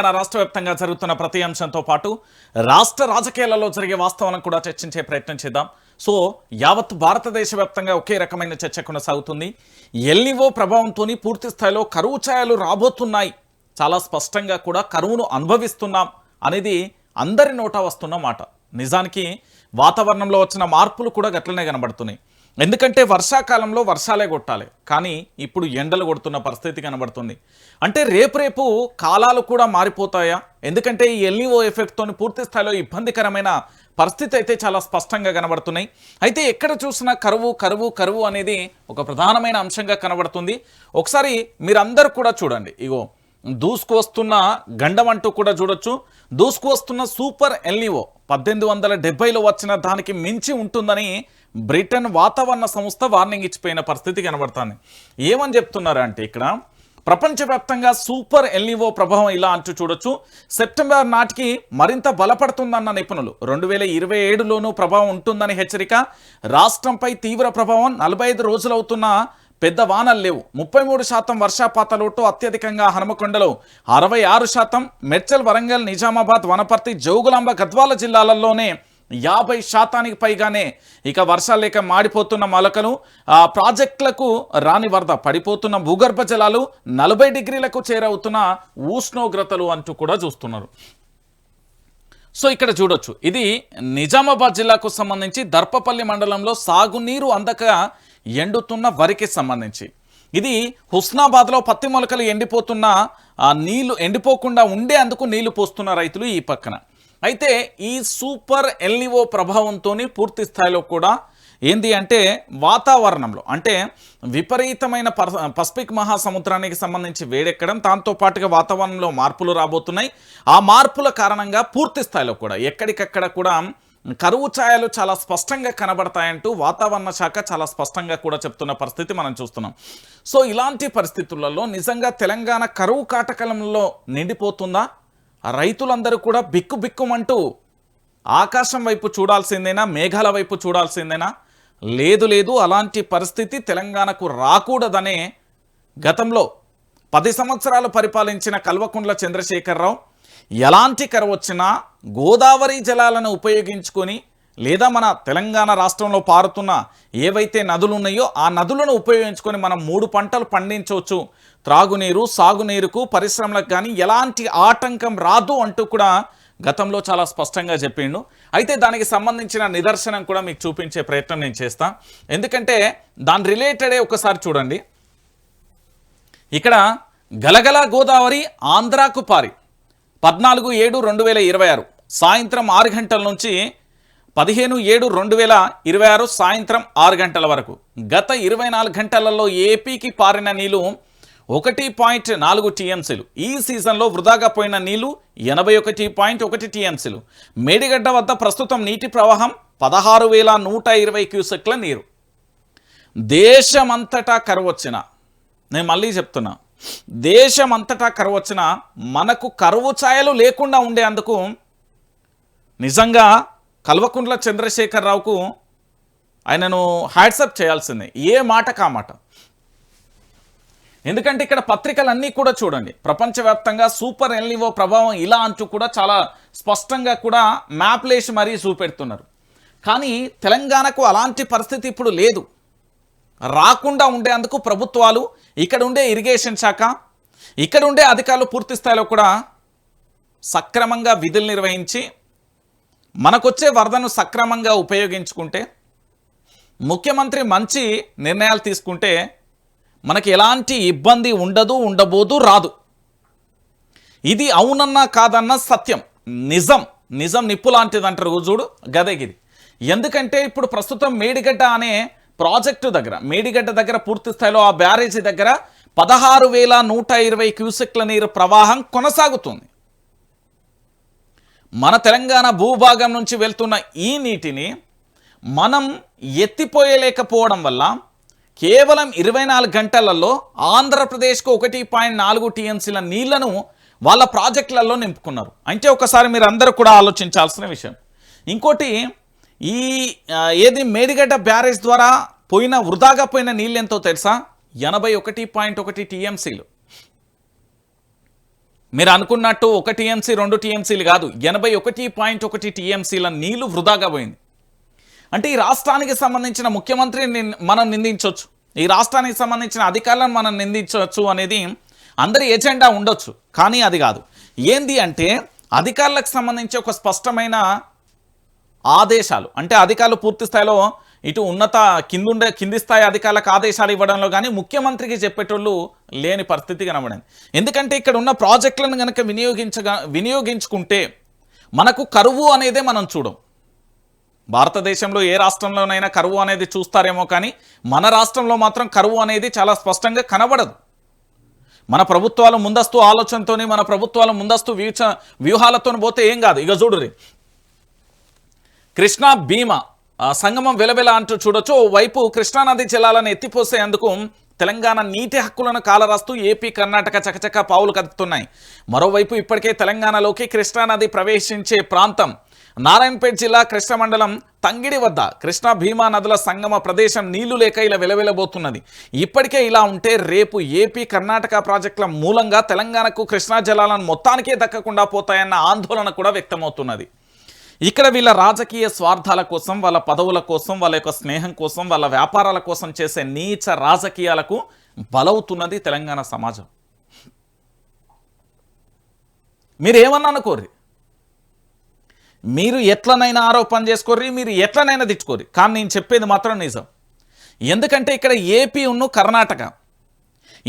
రాష్ట్ర వ్యాప్తంగా జరుగుతున్న ప్రతి అంశంతో పాటు రాష్ట్ర రాజకీయాలలో జరిగే వాస్తవాలను కూడా చర్చించే ప్రయత్నం చేద్దాం. సో యావత్ భారతదేశ వ్యాప్తంగా ఒకే రకమైన చర్చ కొనసాగుతుంది. ఎల్నివో ప్రభావంతో పూర్తి స్థాయిలో కరువు ఛాయలు రాబోతున్నాయి, చాలా స్పష్టంగా కూడా కరువును అనుభవిస్తున్నాం అనేది అందరి నోటా వస్తున్న మాట. నిజానికి వాతావరణంలో వచ్చిన మార్పులు కూడా గట్లనే కనబడుతున్నాయి. ఎందుకంటే వర్షాకాలంలో వర్షాలే కొట్టాలి, కానీ ఇప్పుడు ఎండలు కొడుతున్న పరిస్థితి కనబడుతుంది. అంటే రేపు కాలాలు కూడా మారిపోతాయా? ఎందుకంటే ఈ ఎల్నివో ఎఫెక్ట్తో పూర్తి స్థాయిలో ఇబ్బందికరమైన పరిస్థితి అయితే చాలా స్పష్టంగా కనబడుతున్నాయి. అయితే ఎక్కడ చూసినా కరువు కరువు కరువు అనేది ఒక ప్రధానమైన అంశంగా కనబడుతుంది. ఒకసారి మీరందరూ కూడా చూడండి, ఇగో దూసుకు వస్తున్న గండం అంటూ కూడా చూడొచ్చు. దూసుకు వస్తున్న సూపర్ ఎల్నివో 1870లో వచ్చిన దానికి మించి ఉంటుందని బ్రిటన్ వాతావరణ సంస్థ వార్నింగ్ ఇచ్చిపోయిన పరిస్థితి కనబడుతుంది. ఏమని చెప్తున్నారు అంటే ఇక్కడ ప్రపంచవ్యాప్తంగా సూపర్ ఎల్నివో ప్రభావం ఇలా అంటూ చూడొచ్చు. సెప్టెంబర్ నాటికి మరింత బలపడుతుందన్న నిపుణులు. 2027లోనూ ప్రభావం ఉంటుందని హెచ్చరిక. రాష్ట్రంపై తీవ్ర ప్రభావం. 45 రోజులవుతున్న పెద్ద వానలు లేవు. 33% వర్షపాత లోటు. అత్యధికంగా హనుమకొండలో 66%, మెడ్చల్, వరంగల్, నిజామాబాద్, వనపర్తి, జోగులాంబ, గద్వాల జిల్లాలలోనే 50% పైగానే ఇక వర్షాలు లేక మాడిపోతున్న మొలకలు, ప్రాజెక్టులకు రాని వరద, పడిపోతున్న భూగర్భ జలాలు, 40 డిగ్రీలకు చేరవుతున్న ఉష్ణోగ్రతలు అంటూ కూడా చూస్తున్నారు. సో ఇక్కడ చూడొచ్చు, ఇది నిజామాబాద్ జిల్లాకు సంబంధించి దర్పపల్లి మండలంలో సాగునీరు అందక ఎండుతున్న వరికి సంబంధించి. ఇది హుస్నాబాద్లో పత్తి మొలకలు ఎండిపోతున్న నీళ్లు ఎండిపోకుండా ఉండే అందుకు నీళ్లు పోస్తున్న రైతులు ఈ పక్కన. అయితే ఈ సూపర్ ఎల్నివో ప్రభావంతో పూర్తి స్థాయిలో కూడా ఏంది అంటే వాతావరణంలో అంటే విపరీతమైన పసిఫిక్ మహాసముద్రానికి సంబంధించి వేడెక్కడం, దాంతోపాటుగా వాతావరణంలో మార్పులు రాబోతున్నాయి. ఆ మార్పుల కారణంగా పూర్తి స్థాయిలో కూడా ఎక్కడికక్కడ కూడా కరువు ఛాయలు చాలా స్పష్టంగా కనబడతాయంటూ వాతావరణ శాఖ చాలా స్పష్టంగా కూడా చెప్తున్న పరిస్థితి మనం చూస్తున్నాం. సో ఇలాంటి పరిస్థితులలో నిజంగా తెలంగాణ కరువు కాటకలంలో నిండిపోతుందా? రైతులందరూ కూడా బిక్కుబిక్కుమంటూ ఆకాశం వైపు చూడాల్సిందేనా, మేఘాల వైపు చూడాల్సిందేనా? లేదు, అలాంటి పరిస్థితి తెలంగాణకు రాకూడదనే గతంలో 10 సంవత్సరాలు పరిపాలించిన కల్వకుంట్ల చంద్రశేఖరరావు ఎలాంటి కరువు వచ్చినా గోదావరి జలాలను ఉపయోగించుకొని లేదా మన తెలంగాణ రాష్ట్రంలో పారుతున్న ఏవైతే నదులు ఉన్నాయో ఆ నదులను ఉపయోగించుకొని మనం 3 పంటలు పండించవచ్చు, త్రాగునీరు సాగునీరుకు పరిశ్రమలకు కానీ ఎలాంటి ఆటంకం రాదు అంటూ కూడా గతంలో చాలా స్పష్టంగా చెప్పిండు. అయితే దానికి సంబంధించిన నిదర్శనం కూడా మీకు చూపించే ప్రయత్నం నేను చేస్తా. ఎందుకంటే దాని రిలేటెడే ఒకసారి చూడండి. ఇక్కడ గలగల గోదావరి ఆంధ్రాకు పారి 14/7/2026 సాయంత్రం 6 గంటల నుంచి 15/7/2026 సాయంత్రం 6 గంటల వరకు గత 24 గంటలలో ఏపీకి పారిన నీళ్లు 1.4 టీఎంసీలు. ఈ సీజన్లో వృధాగా పోయిన నీళ్లు 81.1 టీఎంసీలు. మేడిగడ్డ వద్ద ప్రస్తుతం నీటి ప్రవాహం 16,120 క్యూసెక్ల నీరు. దేశమంతటా కరువు వచ్చిన, నేను మళ్ళీ చెప్తున్నా, దేశమంతటా కరువు వచ్చిన మనకు కరువు ఛాయలు లేకుండా ఉండేందుకు నిజంగా కల్వకుంట్ల చంద్రశేఖరరావుకు ఆయనను హ్యాట్సప్ చేయాల్సిందే, ఏ మాట కామాట. ఎందుకంటే ఇక్కడ పత్రికలన్నీ కూడా చూడండి, ప్రపంచవ్యాప్తంగా సూపర్ ఎల్నివో ప్రభావం ఇలా అంటూ కూడా చాలా స్పష్టంగా కూడా మ్యాప్లేసి మరీ చూపెడుతున్నారు. కానీ తెలంగాణకు అలాంటి పరిస్థితి ఇప్పుడు లేదు. రాకుండా ఉండేందుకు ప్రభుత్వాలు, ఇక్కడ ఉండే ఇరిగేషన్ శాఖ, ఇక్కడ ఉండే అధికారులు పూర్తి స్థాయిలో కూడా సక్రమంగా విధులు నిర్వహించి మనకొచ్చే వరదను సక్రమంగా ఉపయోగించుకుంటే, ముఖ్యమంత్రి మంచి నిర్ణయాలు తీసుకుంటే మనకి ఎలాంటి ఇబ్బంది ఉండదు, ఉండబోదు, రాదు. ఇది అవునన్నా కాదన్నా సత్యం, నిజం నిప్పు లాంటిది అంటారు చూడు, గదగిరి. ఎందుకంటే ఇప్పుడు ప్రస్తుతం మేడిగడ్డ అనే ప్రాజెక్టు దగ్గర, మేడిగడ్డ దగ్గర పూర్తి స్థాయిలో ఆ బ్యారేజీ దగ్గర 16,120 క్యూసెక్ల నీరు ప్రవాహం కొనసాగుతుంది. మన తెలంగాణ భూభాగం నుంచి వెళ్తున్న ఈ నీటిని మనం ఎత్తిపోయలేకపోవడం వల్ల కేవలం 24 గంటలలో ఆంధ్రప్రదేశ్కు 1.4 టీఎంసీల నీళ్లను వాళ్ళ ప్రాజెక్టులలో నింపుకున్నారు. అంటే ఒకసారి మీరు అందరూ కూడా ఆలోచించాల్సిన విషయం. ఇంకోటి, ఈ ఏది మేడిగడ్డ బ్యారేజ్ ద్వారా వృధాగా పోయిన నీళ్ళు ఎంతో తెలుసా? 81.1 టీఎంసీలు. మీరు అనుకున్నట్టు 1 టీఎంసీ 2 టీఎంసీలు కాదు, 81.1 టీఎంసీల నీళ్లు వృధాగా పోయింది. అంటే ఈ రాష్ట్రానికి సంబంధించిన ముఖ్యమంత్రిని మనం నిందించవచ్చు, ఈ రాష్ట్రానికి సంబంధించిన అధికారులను మనం నిందించవచ్చు అనేది అందరి ఎజెండా ఉండొచ్చు. కానీ అది కాదు. ఏంది అంటే అధికారులకు సంబంధించి ఒక స్పష్టమైన ఆదేశాలు, అంటే అధికారులు పూర్తి స్థాయిలో ఇటు ఉన్నత కింది స్థాయి అధికారులకు ఆదేశాలు ఇవ్వడంలో కానీ ముఖ్యమంత్రికి చెప్పేటోళ్ళు లేని పరిస్థితి కనబడింది. ఎందుకంటే ఇక్కడ ఉన్న ప్రాజెక్టులను కనుక వినియోగించుకుంటే మనకు కరువు అనేదే మనం చూడం. భారతదేశంలో ఏ రాష్ట్రంలోనైనా కరువు అనేది చూస్తారేమో, కానీ మన రాష్ట్రంలో మాత్రం కరువు అనేది చాలా స్పష్టంగా కనబడదు. మన ప్రభుత్వాలు ముందస్తు ఆలోచనతోని, మన ప్రభుత్వాలు ముందస్తు వ్యూహాలతో పోతే ఏం కాదు. ఇక చూడుర్రి, కృష్ణా భీమా సంగమం వెలవెల అంటూ చూడొచ్చు. ఓవైపు కృష్ణానది జలాలను ఎత్తిపోసేందుకు తెలంగాణ నీటి హక్కులను కాలరాస్తూ ఏపీ కర్ణాటక చకచక పావులు కదుపుతున్నాయి. మరోవైపు ఇప్పటికే తెలంగాణలోకి కృష్ణానది ప్రవేశించే ప్రాంతం నారాయణపేట జిల్లా కృష్ణ మండలం తంగిడి వద్ద కృష్ణా భీమా నదుల సంగమ ప్రదేశం నీళ్లు లేక ఇలా వెలవెలబోతున్నది. ఇప్పటికే ఇలా ఉంటే రేపు ఏపీ కర్ణాటక ప్రాజెక్టుల మూలంగా తెలంగాణకు కృష్ణా జలాలను మొత్తానికే దక్కకుండా పోతాయన్న ఆందోళన కూడా వ్యక్తమవుతున్నది. ఇక్కడ వీళ్ళ రాజకీయ స్వార్థాల కోసం, వాళ్ళ పదవుల కోసం, వాళ్ళ యొక్క స్నేహం కోసం, వాళ్ళ వ్యాపారాల కోసం చేసే నీచ రాజకీయాలకు బలవుతున్నది తెలంగాణ సమాజం. మీరేమన్నా అనుకోర్రి, మీరు ఎట్లనైనా ఆరోపణ చేసుకోర్రి, మీరు ఎట్లనైనా తిట్టుకోర్రి, కానీ నేను చెప్పేది మాత్రం నిజం. ఎందుకంటే ఇక్కడ ఏపీ ఉన్ను కర్ణాటక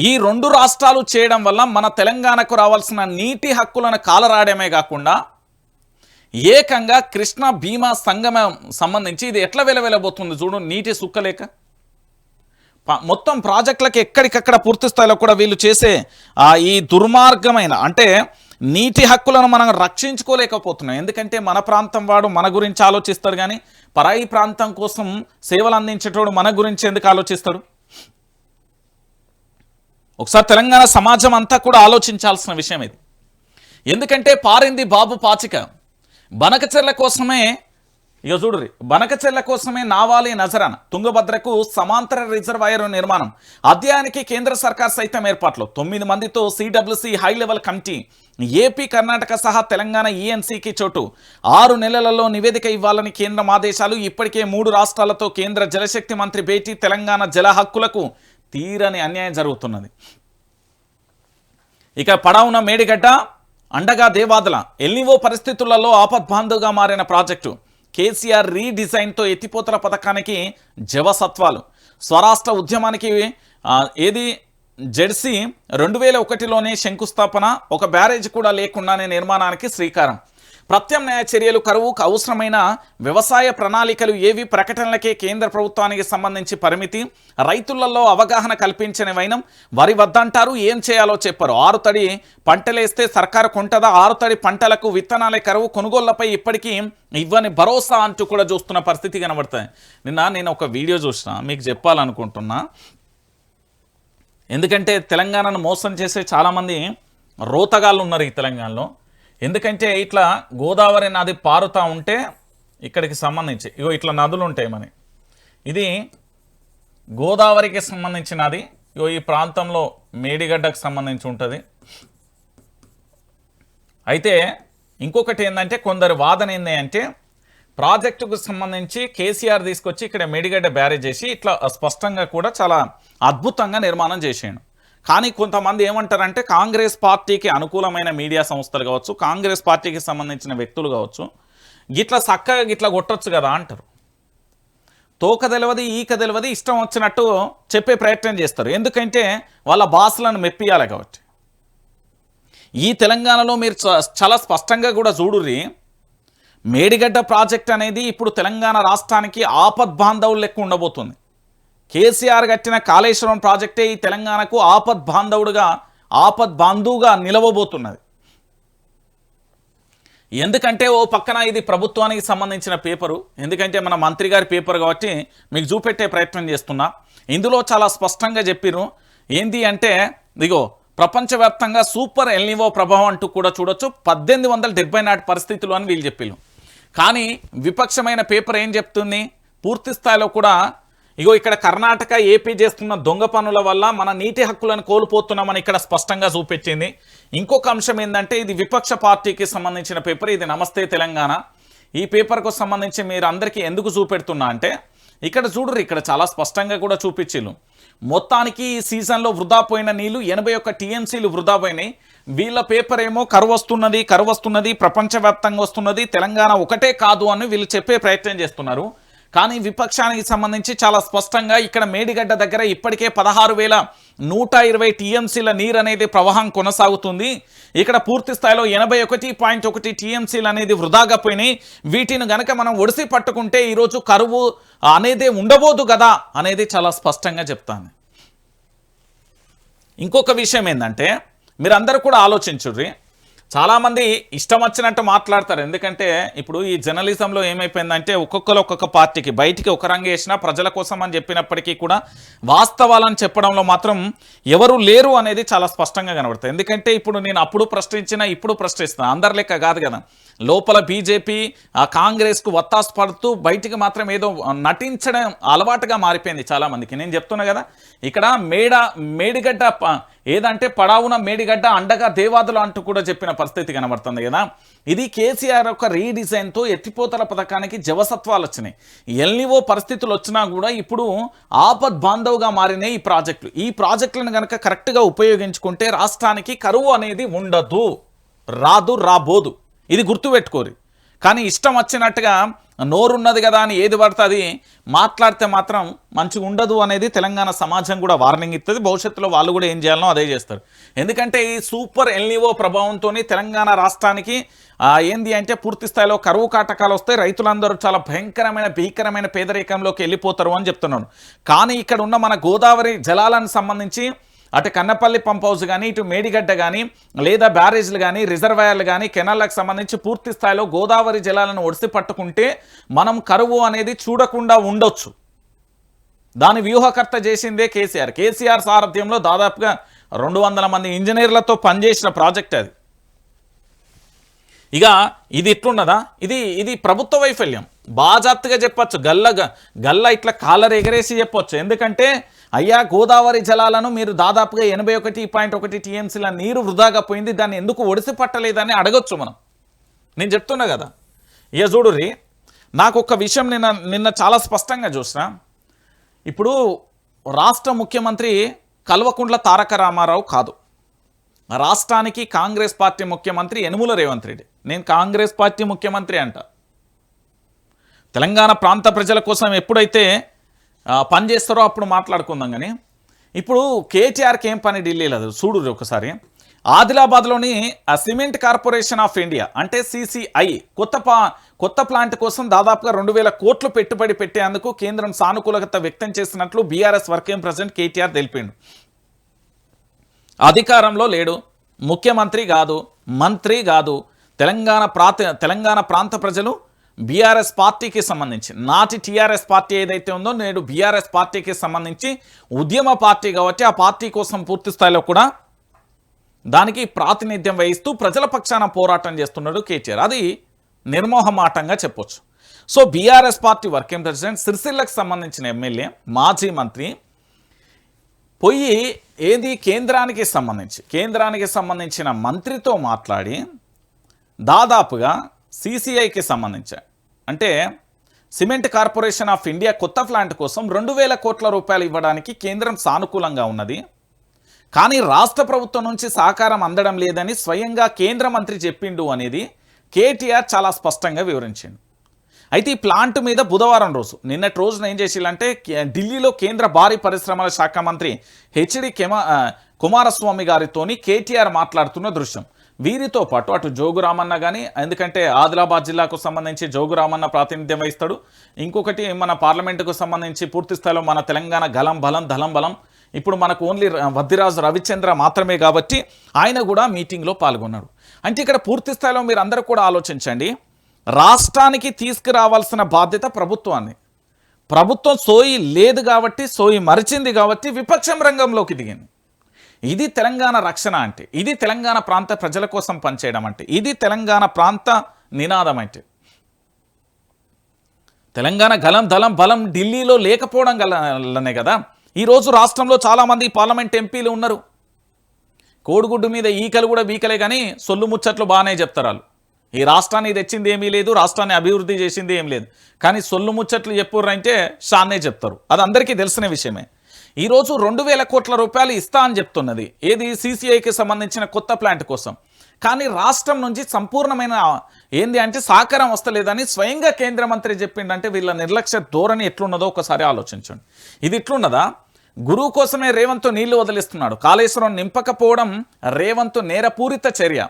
ఈ 2 రాష్ట్రాలు చేయడం వల్ల మన తెలంగాణకు రావాల్సిన నీటి హక్కులను కాలరాడమే కాకుండా ఏకంగా కృష్ణా భీమా సంగమం సంబంధించి ఇది ఎట్లా వెలవెలబోతుంది చూడు. నీటి సుక్కలేక మొత్తం ప్రాజెక్టులకు ఎక్కడికక్కడ పూర్తి స్థాయిలో కూడా వీళ్ళు చేసే ఈ దుర్మార్గమైన, అంటే నీటి హక్కులను మనం రక్షించుకోలేకపోతున్నాం. ఎందుకంటే మన ప్రాంతం వాడు మన గురించి ఆలోచిస్తాడు, కానీ పరాయి ప్రాంతం కోసం సేవలు అందించేటోడు మన గురించి ఎందుకు ఆలోచిస్తాడు? ఒకసారి తెలంగాణ సమాజం అంతా కూడా ఆలోచించాల్సిన విషయం ఇది. ఎందుకంటే పారింది బాబు పాచిక. బనకచెర్ల కోసమే, ఇక చూడుర్రి, బనకచెర్ల కోసమే నావాలి నజరాన, తుంగభద్రకు సమాంతర రిజర్వాయర్ నిర్మాణం, అధ్యయనానికి కేంద్ర సర్కార్ సైతం ఏర్పాట్లు, 9 మందితో CWC high level committee, AP Karnataka సహా తెలంగాణ ఈఎన్సీకి చోటు, 6 నెలలలో నివేదిక ఇవ్వాలని కేంద్రం ఆదేశాలు. ఇప్పటికే 3 రాష్ట్రాలతో కేంద్ర జలశక్తి మంత్రి భేటీ, తెలంగాణ జల హక్కులకు తీరని అన్యాయం జరుగుతున్నది. ఇక పడవున మేడిగడ్డ, అండగా దేవాదుల, ఎల్నివో పరిస్థితులలో ఆపద్బాంధుగా మారిన ప్రాజెక్టు, కేసీఆర్ రీడిజైన్తో ఎత్తిపోతల పథకానికి జవసత్వాలు, స్వరాష్ట్ర ఉద్యమానికి ఏది జెర్సీ 2001లోనే శంకుస్థాపన, ఒక బ్యారేజ్ కూడా లేకుండానే నిర్మాణానికి శ్రీకారం, ప్రత్యామ్నాయ చర్యలు, కరువుకు అవసరమైన వ్యవసాయ ప్రణాళికలు ఏవి, ప్రకటనలకే కేంద్ర ప్రభుత్వానికి సంబంధించి పరిమితి, రైతులలో అవగాహన కల్పించని వైనం, వరి వద్దంటారు ఏం చేయాలో చెప్పరు, 6 తడి పంటలేస్తే సర్కారు కొంటదా, 6 తడి పంటలకు విత్తనాలే కరువు, కొనుగోళ్లపై ఇప్పటికీ ఇవ్వని భరోసా అంటూ కూడా చూస్తున్న పరిస్థితి కనబడుతుంది. నేను ఒక వీడియో చూసిన, మీకు చెప్పాలనుకుంటున్నా. ఎందుకంటే తెలంగాణను మోసం చేసే చాలామంది రోతగాళ్ళు ఉన్నారు ఈ తెలంగాణలో. ఎందుకంటే ఇట్లా గోదావరి నది పారుతూ ఉంటే ఇక్కడికి సంబంధించి ఇగో ఇట్లా నదులు ఉంటాయి. మన ఇది గోదావరికి సంబంధించినది. ఇగో ఈ ప్రాంతంలో మేడిగడ్డకు సంబంధించి ఉంటుంది. అయితే ఇంకొకటి ఏంటంటే కొందరు వాదన ఏంది అంటే ప్రాజెక్టుకు సంబంధించి కేసీఆర్ తీసుకొచ్చి ఇక్కడ మేడిగడ్డ బ్యారేజ్ చేసి ఇట్లా స్పష్టంగా కూడా చాలా అద్భుతంగా నిర్మాణం చేసాడు. కానీ కొంతమంది ఏమంటారంటే కాంగ్రెస్ పార్టీకి అనుకూలమైన మీడియా సంస్థలు కావచ్చు, కాంగ్రెస్ పార్టీకి సంబంధించిన వ్యక్తులు కావచ్చు, గిట్లా చక్కగా గిట్లా కొట్టొచ్చు కదా అంటారు. తోక తెలియదు ఈక తెలియదు ఇష్టం వచ్చినట్టు చెప్పే ప్రయత్నం చేస్తారు. ఎందుకంటే వాళ్ళ బాసులను మెప్పియాలి కాబట్టి. ఈ తెలంగాణలో మీరు చాలా స్పష్టంగా కూడా చూడుర్రి, మేడిగడ్డ ప్రాజెక్ట్ అనేది ఇప్పుడు తెలంగాణ రాష్ట్రానికి ఆపద్బాంధవులు లెక్క ఉండబోతుంది. కేసీఆర్ కట్టిన కాళేశ్వరం ప్రాజెక్టే ఈ తెలంగాణకు ఆపద్బాంధువుగా నిలవబోతున్నది. ఎందుకంటే ఓ పక్కన ఇది ప్రభుత్వానికి సంబంధించిన పేపరు, ఎందుకంటే మన మంత్రి గారి పేపర్ కాబట్టి మీకు చూపెట్టే ప్రయత్నం చేస్తున్నా. ఇందులో చాలా స్పష్టంగా చెప్పిరు. ఏంటి అంటే ఇదిగో ప్రపంచవ్యాప్తంగా సూపర్ ఎల్నివో ప్రభావం అంటూ కూడా చూడొచ్చు. 1870 నాటి పరిస్థితులు అని వీళ్ళు చెప్పిరు. కానీ విపక్షమైన పేపర్ ఏం చెప్తుంది, పూర్తి స్థాయిలో కూడా ఇగో ఇక్కడ కర్ణాటక ఏపీ చేస్తున్న దొంగ పనుల వల్ల మన నీటి హక్కులను కోల్పోతున్నామని ఇక్కడ స్పష్టంగా చూపించింది. ఇంకొక అంశం ఏంటంటే ఇది విపక్ష పార్టీకి సంబంధించిన పేపర్, ఇది నమస్తే తెలంగాణ. ఈ పేపర్కు సంబంధించి మీరు అందరికీ ఎందుకు చూపెడుతున్నా అంటే ఇక్కడ చూడరు, ఇక్కడ చాలా స్పష్టంగా కూడా చూపించిల్లు. మొత్తానికి ఈ సీజన్లో వృధా పోయిన నీళ్లు 81 టీఎంసీలు వృధా పోయినాయి. వీళ్ళ పేపర్ ఏమో కరువు వస్తున్నది, ప్రపంచవ్యాప్తంగా వస్తున్నది, తెలంగాణ ఒకటే కాదు అని వీళ్ళు చెప్పే ప్రయత్నం చేస్తున్నారు. కానీ విపక్షానికి సంబంధించి చాలా స్పష్టంగా ఇక్కడ మేడిగడ్డ దగ్గర ఇప్పటికే 16,120 టీఎంసీల నీరు అనేది ప్రవాహం కొనసాగుతుంది. ఇక్కడ పూర్తి స్థాయిలో 81.1 టీఎంసీలు అనేది వృధాగా పోయినాయి. వీటిని గనక మనం ఒడిసి పట్టుకుంటే ఈరోజు కరువు అనేది ఉండబోదు కదా అనేది చాలా స్పష్టంగా చెప్తాను. ఇంకొక విషయం ఏంటంటే మీరందరూ కూడా ఆలోచించుర్రి. చాలామంది ఇష్టం వచ్చినట్టు మాట్లాడతారు. ఎందుకంటే ఇప్పుడు ఈ జర్నలిజంలో ఏమైపోయిందంటే ఒక్కొక్కరు ఒక్కొక్క పార్టీకి బయటికి ఒక రంగు వేసినా ప్రజల కోసం అని చెప్పినప్పటికీ కూడా వాస్తవాలను చెప్పడంలో మాత్రం ఎవరు లేరు అనేది చాలా స్పష్టంగా కనబడుతుంది. ఎందుకంటే ఇప్పుడు నేను అప్పుడు ప్రశ్నించినా ఇప్పుడు ప్రశ్నిస్తున్నా, అందరి లెక్క కాదు కదా. లోపల బీజేపీ కాంగ్రెస్కు వత్తాసు పడుతూ బయటికి మాత్రం ఏదో నటించడం అలవాటుగా మారిపోయింది చాలామందికి. నేను చెప్తున్నా కదా, ఇక్కడ మేడిగడ్డ ఏదంటే పడావున మేడిగడ్డ అండగా దేవాదులు అంటూ కూడా చెప్పిన పరిస్థితి కనబడుతుంది కదా. ఇది కేసీఆర్ యొక్క రీడిజైన్తో ఎత్తిపోతల పథకానికి జవసత్వాలు వచ్చినాయి. ఎల్నివో పరిస్థితులు వచ్చినా కూడా ఇప్పుడు ఆపద్ బాంధవ్గా మారినాయి ఈ ప్రాజెక్టులను కనుక కరెక్ట్గా ఉపయోగించుకుంటే రాష్ట్రానికి కరువు అనేది ఉండదు, రాబోదు. ఇది గుర్తుపెట్టుకోరు. కానీ ఇష్టం వచ్చినట్టుగా నోరున్నది కదా అని ఏది పడుతుంది మాట్లాడితే మాత్రం మంచిగా ఉండదు అనేది తెలంగాణ సమాజం కూడా వార్నింగ్ ఇస్తుంది. భవిష్యత్తులో వాళ్ళు కూడా ఏం చేయాలనో అదే చేస్తారు. ఎందుకంటే ఈ సూపర్ ఎల్నివో ప్రభావంతో తెలంగాణ రాష్ట్రానికి ఏంది అంటే పూర్తి స్థాయిలో కరువు కాటకాలు వస్తాయి. రైతులందరూ చాలా భీకరమైన పేదరికంలోకి వెళ్ళిపోతారు అని చెప్తున్నాను. కానీ ఇక్కడ ఉన్న మన గోదావరి జలాలను సంబంధించి అటు కన్నపల్లి పంప్ హౌస్ కానీ ఇటు మేడిగడ్డ కానీ లేదా బ్యారేజ్లు కానీ రిజర్వాయర్లు కానీ కెనాల్లకు సంబంధించి పూర్తి స్థాయిలో గోదావరి జలాలను ఒడిసి పట్టుకుంటే మనం కరువు అనేది చూడకుండా ఉండొచ్చు. దాని వ్యూహకర్త చేసిందే కేసీఆర్ సారథ్యంలో దాదాపుగా 200 మంది ఇంజనీర్లతో పనిచేసిన ప్రాజెక్ట్ అది. ఇక ఇది ఇట్లున్నదా, ఇది ప్రభుత్వ వైఫల్యం బాజాత్తుగా చెప్పొచ్చు. గల్ల ఇట్లా కాలర్ ఎగరేసి చెప్పొచ్చు. ఎందుకంటే అయ్యా గోదావరి జలాలను మీరు దాదాపుగా 81.1 టీఎంసీల నీరు వృధాగా పోయింది, దాన్ని ఎందుకు ఒడిసి పట్టలేదని అడగొచ్చు మనం. నేను చెప్తున్నా కదా. ఇక చూడుర్రి, నాకు ఒక విషయం నిన్న చాలా స్పష్టంగా చూసిన. ఇప్పుడు రాష్ట్ర ముఖ్యమంత్రి కల్వకుంట్ల తారక రామారావు కాదు, రాష్ట్రానికి కాంగ్రెస్ పార్టీ ముఖ్యమంత్రి యనుమల రేవంత్ రెడ్డి. నేను కాంగ్రెస్ పార్టీ ముఖ్యమంత్రి అంట. తెలంగాణ ప్రాంత ప్రజల కోసం ఎప్పుడైతే పనిచేస్తారో అప్పుడు మాట్లాడుకుందాం. కానీ ఇప్పుడు కేటీఆర్కి ఏం పని ఢిల్లీలో చూడు ఒకసారి. ఆదిలాబాద్లోని సిమెంట్ కార్పొరేషన్ ఆఫ్ ఇండియా అంటే సిసిఐ కొత్త ప్లాంట్ కోసం దాదాపుగా 2,000 కోట్లు పెట్టుబడి పెట్టేందుకు కేంద్రం సానుకూలత వ్యక్తం చేసినట్లు బీఆర్ఎస్ వర్కింగ్ ప్రెసిడెంట్ కేటీఆర్ తెలిపిండు. అధికారంలో లేడు, ముఖ్యమంత్రి కాదు, మంత్రి కాదు. తెలంగాణ ప్రాంత ప్రజలు బీఆర్ఎస్ పార్టీకి సంబంధించి నాటి టీఆర్ఎస్ పార్టీ ఏదైతే ఉందో నేడు బీఆర్ఎస్ పార్టీకి సంబంధించి ఉద్యమ పార్టీ కాబట్టి ఆ పార్టీ కోసం పూర్తి స్థాయిలో కూడా దానికి ప్రాతినిధ్యం వహిస్తూ ప్రజల పక్షాన పోరాటం చేస్తున్నాడు కేటీఆర్. అది నిర్మోహమాటంగా చెప్పొచ్చు. So BRS party working president సిరిసిల్లకు సంబంధించిన ఎమ్మెల్యే మాజీ మంత్రి పోయి ఏది కేంద్రానికి సంబంధించిన మంత్రితో మాట్లాడి దాదాపుగా సిసిఐకి సంబంధించి అంటే సిమెంట్ కార్పొరేషన్ ఆఫ్ ఇండియా కొత్త ప్లాంట్ కోసం 2,000 కోట్ల రూపాయలు ఇవ్వడానికి కేంద్రం సానుకూలంగా ఉన్నది, కానీ రాష్ట్ర ప్రభుత్వం నుంచి సహకారం అందడం లేదని స్వయంగా కేంద్ర మంత్రి చెప్పిండు అనేది కేటీఆర్ చాలా స్పష్టంగా వివరించిండు. అయితే ఈ ప్లాంట్ మీద బుధవారం రోజు నిన్నటి రోజున ఏం చేసిందంటే ఢిల్లీలో కేంద్ర భారీ పరిశ్రమల శాఖ మంత్రి హెచ్డి కుమారస్వామి గారితోని కేటీఆర్ మాట్లాడుతున్న దృశ్యం. వీరితో పాటు అటు జోగురామన్న కానీ, ఎందుకంటే ఆదిలాబాద్ జిల్లాకు సంబంధించి జోగురామన్న ప్రాతినిధ్యం వహిస్తాడు, ఇంకొకటి మన పార్లమెంటుకు సంబంధించి పూర్తి స్థాయిలో మన తెలంగాణ గలం బలం ధలం బలం ఇప్పుడు మనకు ఓన్లీ వద్దిరాజు రవిచంద్ర మాత్రమే కాబట్టి ఆయన కూడా మీటింగ్లో పాల్గొన్నాడు. అంటే ఇక్కడ పూర్తి స్థాయిలో మీరు అందరూ కూడా ఆలోచించండి, రాష్ట్రానికి తీసుకురావాల్సిన బాధ్యత ప్రభుత్వం సోయి లేదు కాబట్టి, సోయి మరిచింది కాబట్టి విపక్షం రంగంలోకి దిగింది. ఇది తెలంగాణ రక్షణ అంటే, ఇది తెలంగాణ ప్రాంత ప్రజల కోసం పనిచేయడం అంటే, ఇది తెలంగాణ ప్రాంత నినాదం అంటే. తెలంగాణ గలం దళం బలం ఢిల్లీలో లేకపోవడం గలనే కదా ఈరోజు రాష్ట్రంలో చాలామంది పార్లమెంట్ ఎంపీలు ఉన్నారు. కోడిగుడ్డు మీద ఈకలు కూడా బీకలే కానీ సొల్లు ముచ్చట్లు బాగానే చెప్తారు వాళ్ళు. ఈ రాష్ట్రాన్ని తెచ్చింది ఏమీ లేదు, రాష్ట్రాన్ని అభివృద్ధి చేసింది ఏం లేదు, కానీ సొల్లు ముచ్చట్లు చెప్పుర్రంటే షాన్నే చెప్తారు. అది అందరికీ తెలిసిన విషయమే. ఈరోజు 2,000 కోట్ల రూపాయలు ఇస్తా అని చెప్తున్నది ఏది CCIకి సంబంధించిన కొత్త ప్లాంట్ కోసం. కానీ రాష్ట్రం నుంచి సంపూర్ణమైన ఏంది అంటే సహకారం వస్తలేదని స్వయంగా కేంద్ర మంత్రి చెప్పిండంటే వీళ్ళ నిర్లక్ష్య ధోరణి ఎట్లున్నదో ఒకసారి ఆలోచించండి. ఇది ఇట్లున్నదా? గురువు కోసమే రేవంత్ నీళ్లు వదిలిస్తున్నాడు. కాళేశ్వరం నింపకపోవడం రేవంత్ నేరపూరిత చర్య.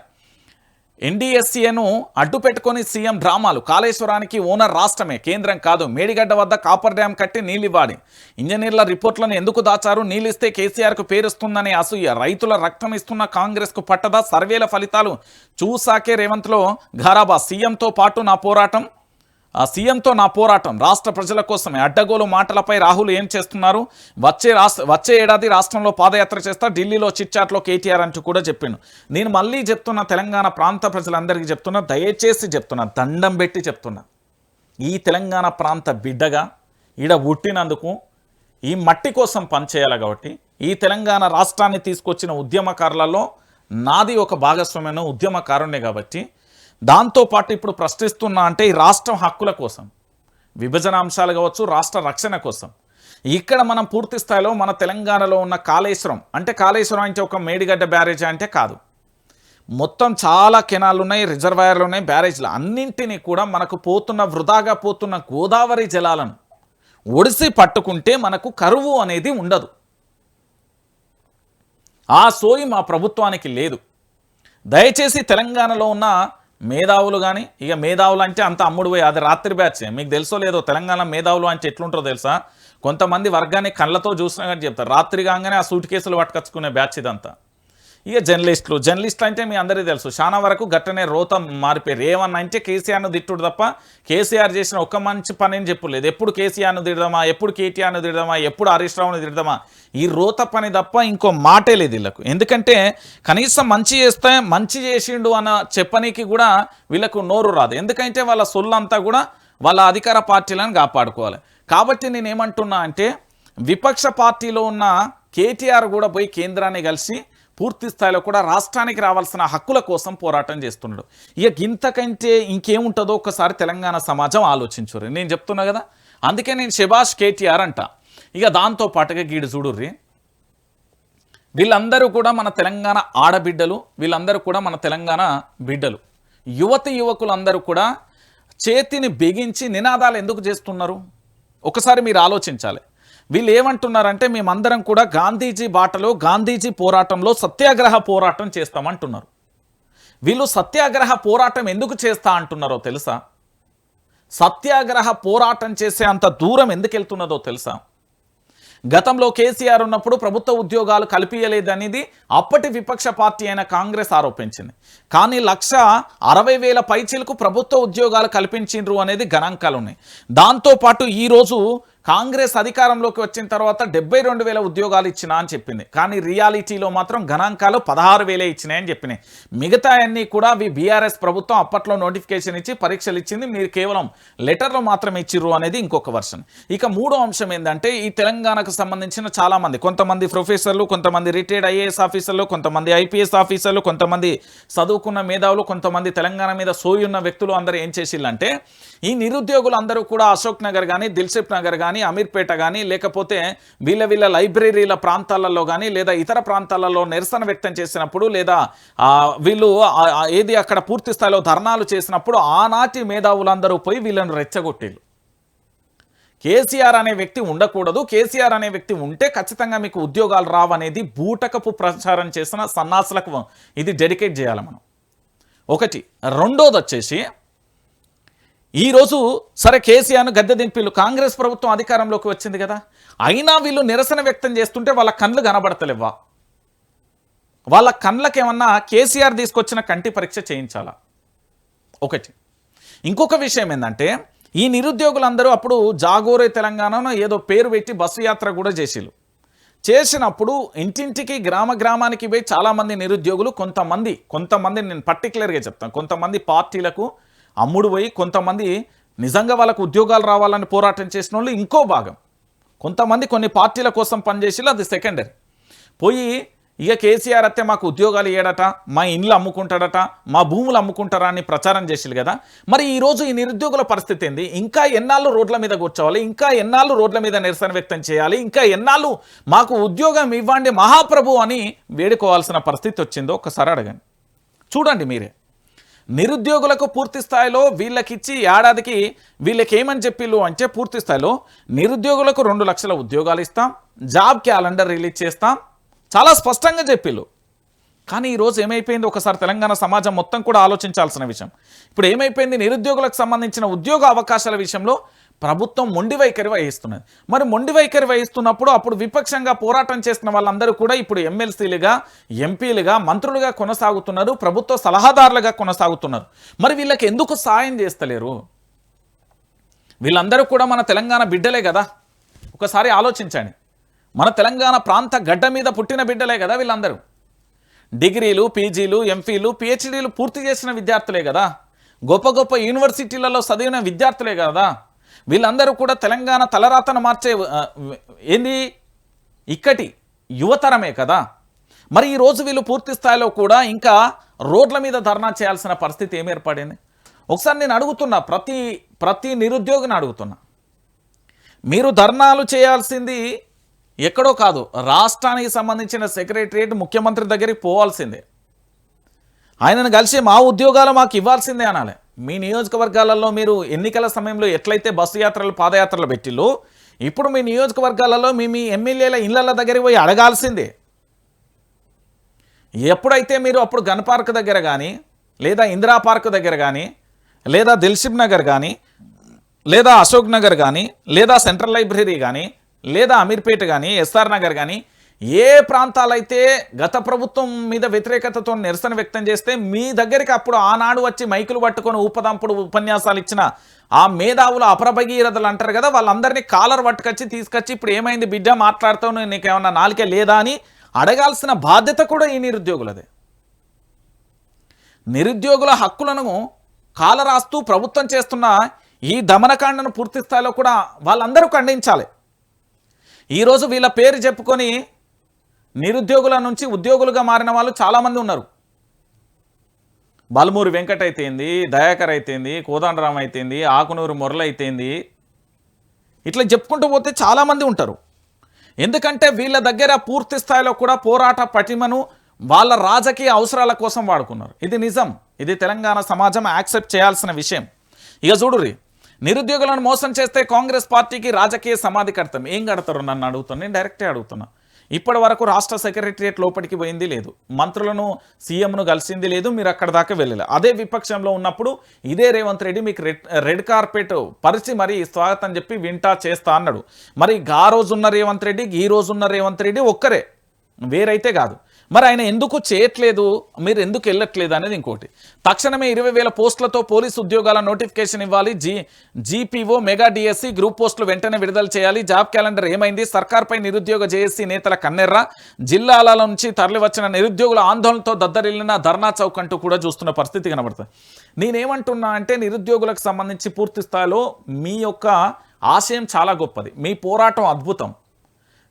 NDSCను అడ్డు పెట్టుకొని సీఎం డ్రామాలు. కాళేశ్వరానికి ఓనర్ రాష్ట్రమే, కేంద్రం కాదు. మేడిగడ్డ వద్ద కాపర్ డ్యాం కట్టి నీళ్ళివ్వాలి. ఇంజనీర్ల రిపోర్ట్లను ఎందుకు దాచారు? నీళ్ళిస్తే కేసీఆర్కు పేరుస్తుందని అసూయ. రైతుల రక్తం ఇస్తున్న కాంగ్రెస్కు పట్టదా? సర్వేల ఫలితాలు చూసాకే రేవంత్లో ఘరాబా. సీఎంతో నా పోరాటం రాష్ట్ర ప్రజల కోసమే. అడ్డగోలు మాటలపై రాహుల్ ఏం చేస్తున్నారు? వచ్చే ఏడాది రాష్ట్రంలో పాదయాత్ర చేస్తా, ఢిల్లీలో చిట్చాట్లో కేటీఆర్ అంటూ కూడా చెప్పిండు. నేను మళ్ళీ చెప్తున్నా, తెలంగాణ ప్రాంత ప్రజలందరికీ చెప్తున్నా, దయచేసి చెప్తున్నా, దండం పెట్టి చెప్తున్నా, ఈ తెలంగాణ ప్రాంత బిడ్డగా ఈడ పుట్టినందుకు ఈ మట్టి కోసం పనిచేయాలి. కాబట్టి ఈ తెలంగాణ రాష్ట్రాన్ని తీసుకొచ్చిన ఉద్యమకారులలో నాది ఒక భాగస్వామ్యం ఉద్యమకారుణ్ణే. కాబట్టి దాంతోపాటు ఇప్పుడు ప్రశ్నిస్తున్నా అంటే ఈ రాష్ట్రం హక్కుల కోసం, విభజన అంశాలు కావచ్చు, రాష్ట్ర రక్షణ కోసం. ఇక్కడ మనం పూర్తి స్థాయిలో మన తెలంగాణలో ఉన్న కాళేశ్వరం అంటే ఒక మేడిగడ్డ బ్యారేజ్ అంటే కాదు, మొత్తం చాలా కెనాలు ఉన్నాయి, రిజర్వాయర్లు ఉన్నాయి, బ్యారేజ్లు అన్నింటినీ కూడా మనకు వృధాగా పోతున్న గోదావరి జలాలను ఒడిసి పట్టుకుంటే మనకు కరువు అనేది ఉండదు. ఆ సోయి మా ప్రభుత్వానికి లేదు. దయచేసి తెలంగాణలో ఉన్న మేధావులు కానీ, ఇక మేధావులు అంటే అంత అమ్ముడు పోయి అది రాత్రి బ్యాచ్. మీకు తెలుసో లేదో తెలంగాణ మేధావులు అంటే ఎట్లుంటారో తెలుసా? కొంతమంది వర్గాన్ని కళ్ళతో చూసినా కానీ చెప్తారు. రాత్రి కాగానే ఆ సూట్ కేసులు పట్టుకొచ్చుకునే బ్యాచ్ ఇదంతా. ఇక జర్నలిస్టులు అంటే మీ అందరికీ తెలుసు, చాలా వరకు గట్టనే రోతం మారిపోయారు. ఏమన్నా అంటే కేసీఆర్ను తిట్టుడు తప్ప కేసీఆర్ చేసిన ఒక్క మంచి పని అని చెప్పలేదు. ఎప్పుడు కేసీఆర్ను తిడదామా, ఎప్పుడు కేటీఆర్ను తిడదామా, ఎప్పుడు హరీష్ రావును తిడదామా, ఈ రోత పని తప్ప ఇంకో మాటే లేదు వీళ్ళకు. ఎందుకంటే కనీసం మంచి చేస్తే మంచి చేసిండు అన్న చెప్పనీకి కూడా వీళ్ళకు నోరు రాదు. ఎందుకంటే వాళ్ళ సొల్లంతా కూడా వాళ్ళ అధికార పార్టీలను కాపాడుకోవాలి. కాబట్టి నేనేమంటున్నా అంటే విపక్ష పార్టీలో ఉన్న కేటీఆర్ కూడా పోయి కేంద్రాన్ని కలిసి పూర్తి స్థాయిలో కూడా రాష్ట్రానికి రావాల్సిన హక్కుల కోసం పోరాటం చేస్తున్నాడు. ఇక ఇంతకంటే ఇంకేముంటుందో ఒక్కసారి తెలంగాణ సమాజం ఆలోచించుర్రి. నేను చెప్తున్నా కదా, అందుకే నేను శభాష్ కేటీఆర్ అంట. ఇక దాంతోపాటుగా గీడు చూడుర్రి, వీళ్ళందరూ కూడా మన తెలంగాణ ఆడబిడ్డలు, వీళ్ళందరూ కూడా మన తెలంగాణ బిడ్డలు. యువకులందరూ కూడా చేతిని బిగించి నినాదాలు ఎందుకు చేస్తున్నారు? ఒకసారి మీరు ఆలోచించాలి. వీళ్ళు ఏమంటున్నారంటే మేమందరం కూడా గాంధీజీ బాటలో, గాంధీజీ పోరాటంలో సత్యాగ్రహ పోరాటం చేస్తామంటున్నారు. వీళ్ళు సత్యాగ్రహ పోరాటం ఎందుకు చేస్తా అంటున్నారో తెలుసా? సత్యాగ్రహ పోరాటం చేసే అంత దూరం ఎందుకు వెళ్తున్నదో తెలుసా? గతంలో కేసీఆర్ ఉన్నప్పుడు ప్రభుత్వ ఉద్యోగాలు కల్పించలేదనేది అప్పటి విపక్ష పార్టీ అయిన కాంగ్రెస్ ఆరోపించింది. కానీ 1,60,000 పైచీలకు ప్రభుత్వ ఉద్యోగాలు కల్పించిండ్రు అనేది గణాంకాలు ఉన్నాయి. దాంతోపాటు ఈరోజు కాంగ్రెస్ అధికారంలోకి వచ్చిన తర్వాత 72,000 ఉద్యోగాలు ఇచ్చినా అని చెప్పింది. కానీ రియాలిటీలో మాత్రం గణాంకాలు 16,000 ఇచ్చినాయని చెప్పినాయి. మిగతా అన్నీ కూడా బీఆర్ఎస్ ప్రభుత్వం అప్పట్లో నోటిఫికేషన్ ఇచ్చి పరీక్షలు ఇచ్చింది, మీరు కేవలం లెటర్లు మాత్రమే ఇచ్చిర్రు అనేది ఇంకొక వర్షన్. ఇక మూడో అంశం ఏంటంటే ఈ తెలంగాణకు సంబంధించిన చాలామంది, కొంతమంది ప్రొఫెసర్లు, కొంతమంది రిటైర్డ్ IAS ఆఫీసర్లు, కొంతమంది IPS ఆఫీసర్లు, కొంతమంది చదువుకున్న మేధావులు, కొంతమంది తెలంగాణ మీద సోయి ఉన్న వ్యక్తులు అందరూ ఏం చేసిల్లంటే ఈ నిరుద్యోగులు అందరూ కూడా అశోక్ నగర్ కానీ, దిల్సుఖ్ నగర్ కానీ, అమీర్పేట కానీ, లేకపోతే వీళ్ళ లైబ్రరీల ప్రాంతాలలో కానీ లేదా ఇతర ప్రాంతాలలో నిరసన వ్యక్తం చేసినప్పుడు, లేదా వీళ్ళు ఏది అక్కడ పూర్తి స్థాయిలో ధర్నాలు చేసినప్పుడు ఆనాటి మేధావులందరూ పోయి వీళ్ళను రెచ్చగొట్టిళ్ళు. కేసీఆర్ అనే వ్యక్తి ఉండకూడదు, కేసీఆర్ అనే వ్యక్తి ఉంటే ఖచ్చితంగా మీకు ఉద్యోగాలు రావనేది బూటకపు ప్రచారం చేసిన సన్నాసులకు ఇది డెడికేట్ చేయాలి మనం. ఒకటి. రెండోది వచ్చేసి ఈరోజు సరే కేసీఆర్ను గద్దె దింపిళ్ళు, కాంగ్రెస్ ప్రభుత్వం అధికారంలోకి వచ్చింది కదా, అయినా వీళ్ళు నిరసన వ్యక్తం చేస్తుంటే వాళ్ళ కళ్ళు కనబడతలేవా? వాళ్ళ కళ్ళకి ఏమన్నా కేసీఆర్ తీసుకొచ్చిన కంటి పరీక్ష చేయించాలా? ఒకటి. ఇంకొక విషయం ఏంటంటే ఈ నిరుద్యోగులందరూ అప్పుడు జాగోరే తెలంగాణను ఏదో పేరు పెట్టి బస్సు యాత్ర కూడా చేసినప్పుడు ఇంటింటికి గ్రామానికి పోయి చాలామంది నిరుద్యోగులు, కొంతమంది నేను పర్టికులర్గా చెప్తాను, కొంతమంది పార్టీలకు అమ్ముడు పోయి, కొంతమంది నిజంగా వాళ్ళకు ఉద్యోగాలు రావాలని పోరాటం చేసిన వాళ్ళు ఇంకో భాగం. కొంతమంది కొన్ని పార్టీల కోసం పనిచేసి అది సెకండరీ. పోయి ఇక కేసీఆర్ అత్తే మాకు ఉద్యోగాలు ఇయ్యడట, మా ఇండ్లు అమ్ముకుంటాడట, మా భూములు అమ్ముకుంటారా అని ప్రచారం చేసిరు కదా. మరి ఈరోజు ఈ నిరుద్యోగుల పరిస్థితి ఏంది? ఇంకా ఎన్నాళ్ళు రోడ్ల మీద కూర్చోవాలి? ఇంకా ఎన్నాళ్ళు రోడ్ల మీద నిరసన వ్యక్తం చేయాలి? ఇంకా ఎన్నాళ్ళు మాకు ఉద్యోగం ఇవ్వండి మహాప్రభు అని వేడుకోవాల్సిన పరిస్థితి వచ్చిందో ఒక్కసారి అడగండి. చూడండి మీరే. నిరుద్యోగులకు పూర్తి స్థాయిలో వీళ్ళకిచ్చి ఏడాదికి వీళ్ళకి ఏమని చెప్పిళ్ళు అంటే పూర్తి స్థాయిలో నిరుద్యోగులకు 2 లక్షల ఉద్యోగాలు ఇస్తాం, జాబ్ క్యాలెండర్ రిలీజ్ చేస్తాం, చాలా స్పష్టంగా చెప్పిళ్ళు. కానీ ఈరోజు ఏమైపోయింది? ఒకసారి తెలంగాణ సమాజం మొత్తం కూడా ఆలోచించాల్సిన విషయం. ఇప్పుడు ఏమైపోయింది? నిరుద్యోగులకు సంబంధించిన ఉద్యోగ అవకాశాల విషయంలో ప్రభుత్వం మొండి వైఖరి వహిస్తున్నది. మరి మొండి వైఖరి వహిస్తున్నప్పుడు అప్పుడు విపక్షంగా పోరాటం చేస్తున్న వాళ్ళందరూ కూడా ఇప్పుడు ఎమ్మెల్సీలుగా, ఎంపీలుగా, మంత్రులుగా కొనసాగుతున్నారు, ప్రభుత్వ సలహాదారులుగా కొనసాగుతున్నారు. మరి వీళ్ళకి ఎందుకు సాయం చేస్తలేరు? వీళ్ళందరూ కూడా మన తెలంగాణ బిడ్డలే కదా. ఒకసారి ఆలోచించండి. మన తెలంగాణ ప్రాంత గడ్డ మీద పుట్టిన బిడ్డలే కదా వీళ్ళందరూ. డిగ్రీలు, పీజీలు, ఎంఫీలు, పిహెచ్డీలు పూర్తి చేసిన విద్యార్థులే కదా. గొప్ప గొప్ప యూనివర్సిటీలలో చదివిన విద్యార్థులే కదా. వీళ్ళందరూ కూడా తెలంగాణ తలరాతను మార్చే ఏంది ఇక్కటి యువతరమే కదా. మరి ఈరోజు వీళ్ళు పూర్తి స్థాయిలో కూడా ఇంకా రోడ్ల మీద ధర్నా చేయాల్సిన పరిస్థితి ఏమి ఏర్పడింది? ఒకసారి నేను అడుగుతున్నా, ప్రతి నిరుద్యోగిని అడుగుతున్నా, మీరు ధర్నాలు చేయాల్సింది ఎక్కడో కాదు, రాష్ట్రానికి సంబంధించిన సెక్రటరియట్ ముఖ్యమంత్రి దగ్గరికి పోవాల్సిందే. ఆయనను కలిసి మా ఉద్యోగాలు మాకు ఇవ్వాల్సిందే అనాలి. మీ నియోజకవర్గాలలో మీరు ఎన్నికల సమయంలో ఎట్లయితే బస్సు యాత్రలు, పాదయాత్రలు పెట్టిల్లో ఇప్పుడు మీ నియోజకవర్గాలలో మీ ఎమ్మెల్యేల ఇళ్ల దగ్గరికి పోయి అడగాల్సిందే. ఎప్పుడైతే మీరు అప్పుడు గన్ పార్క్ దగ్గర కానీ, లేదా ఇందిరా పార్క్ దగ్గర కానీ, లేదా దిల్షిబ్ నగర్ కానీ, లేదా అశోక్ నగర్ కానీ, లేదా సెంట్రల్ లైబ్రరీ కానీ, లేదా అమీర్పేట కానీ, ఎస్ఆర్ నగర్ కానీ, ఏ ప్రాంతాలైతే గత ప్రభుత్వం మీద వ్యతిరేకతతో నిరసన వ్యక్తం చేస్తే మీ దగ్గరికి అప్పుడు ఆనాడు వచ్చి మైకులు పట్టుకొని ఊపదంపుడు ఉపన్యాసాలు ఇచ్చిన ఆ మేధావులు, అపరభగీరథలు అంటారు కదా, వాళ్ళందరినీ కాలర్ పట్టుకొచ్చి తీసుకొచ్చి ఇప్పుడు ఏమైంది బిడ్డ మాట్లాడుతావు, నీకేమన్నా నాలుకే లేదా అని అడగాల్సిన బాధ్యత కూడా ఈ నిరుద్యోగులదే. నిరుద్యోగుల హక్కులను కాలరాస్తూ ప్రభుత్వం చేస్తున్న ఈ దమనకాండను పూర్తి స్థాయిలో కూడా వాళ్ళందరూ ఖండించాలి. ఈరోజు వీళ్ళ పేరు చెప్పుకొని నిరుద్యోగుల నుంచి ఉద్యోగులుగా మారిన వాళ్ళు చాలామంది ఉన్నారు. బల్మూరి వెంకట్ అయితేంది, దయాకర్ అయితేంది, కోదండరామ్ అయితేంది, ఆకునూరు మురళి అయితేంది, ఇట్లా చెప్పుకుంటూ పోతే చాలామంది ఉంటారు. ఎందుకంటే వీళ్ళ దగ్గర పూర్తి స్థాయిలో కూడా పోరాట పటిమను వాళ్ళ రాజకీయ అవసరాల కోసం వాడుకున్నారు. ఇది నిజం. ఇది తెలంగాణ సమాజం యాక్సెప్ట్ చేయాల్సిన విషయం. ఇక చూడుర్రి, నిరుద్యోగులను మోసం చేస్తే కాంగ్రెస్ పార్టీకి రాజకీయ సమాధి కడతాం. ఏం కడతారు నన్ను అడుగుతున్నా, నేను డైరెక్టే అడుగుతున్నా. ఇప్పటి వరకు రాష్ట్ర సెక్రటరియట్ లోపలికి పోయింది లేదు, మంత్రులను సీఎంను కలిసింది లేదు, మీరు అక్కడ దాకా వెళ్ళలేదు. అదే విపక్షంలో ఉన్నప్పుడు ఇదే రేవంత్ రెడ్డి మీకు రెడ్ కార్పెట్ పరిచి మరి స్వాగతం చెప్పి వింటా చేస్తా అన్నాడు. మరి ఆ రోజున్న రేవంత్ రెడ్డి, ఈ రోజున్న రేవంత్ రెడ్డి ఒక్కరే, వేరైతే కాదు. మరి ఆయన ఎందుకు చేయట్లేదు, మీరు ఎందుకు వెళ్ళట్లేదు అనేది ఇంకోటి. తక్షణమే 20,000 పోస్టులతో పోలీసు ఉద్యోగాల నోటిఫికేషన్ ఇవ్వాలి. జీపీఓ, మెగా డిఎస్సి, గ్రూప్ పోస్టులు వెంటనే విడుదల చేయాలి. జాబ్ క్యాలెండర్ ఏమైంది? సర్కార్పై నిరుద్యోగ జేఏసీ నేతల కన్నెర్ర. జిల్లాల నుంచి తరలివచ్చిన నిరుద్యోగుల ఆందోళనతో దద్దరిల్లిన ధర్నా చౌక్ అంటూ కూడా చూస్తున్న పరిస్థితి కనబడుతుంది. నేనేమంటున్నా అంటే నిరుద్యోగులకు సంబంధించి పూర్తి స్థాయిలో మీ యొక్క ఆశయం చాలా గొప్పది, మీ పోరాటం అద్భుతం.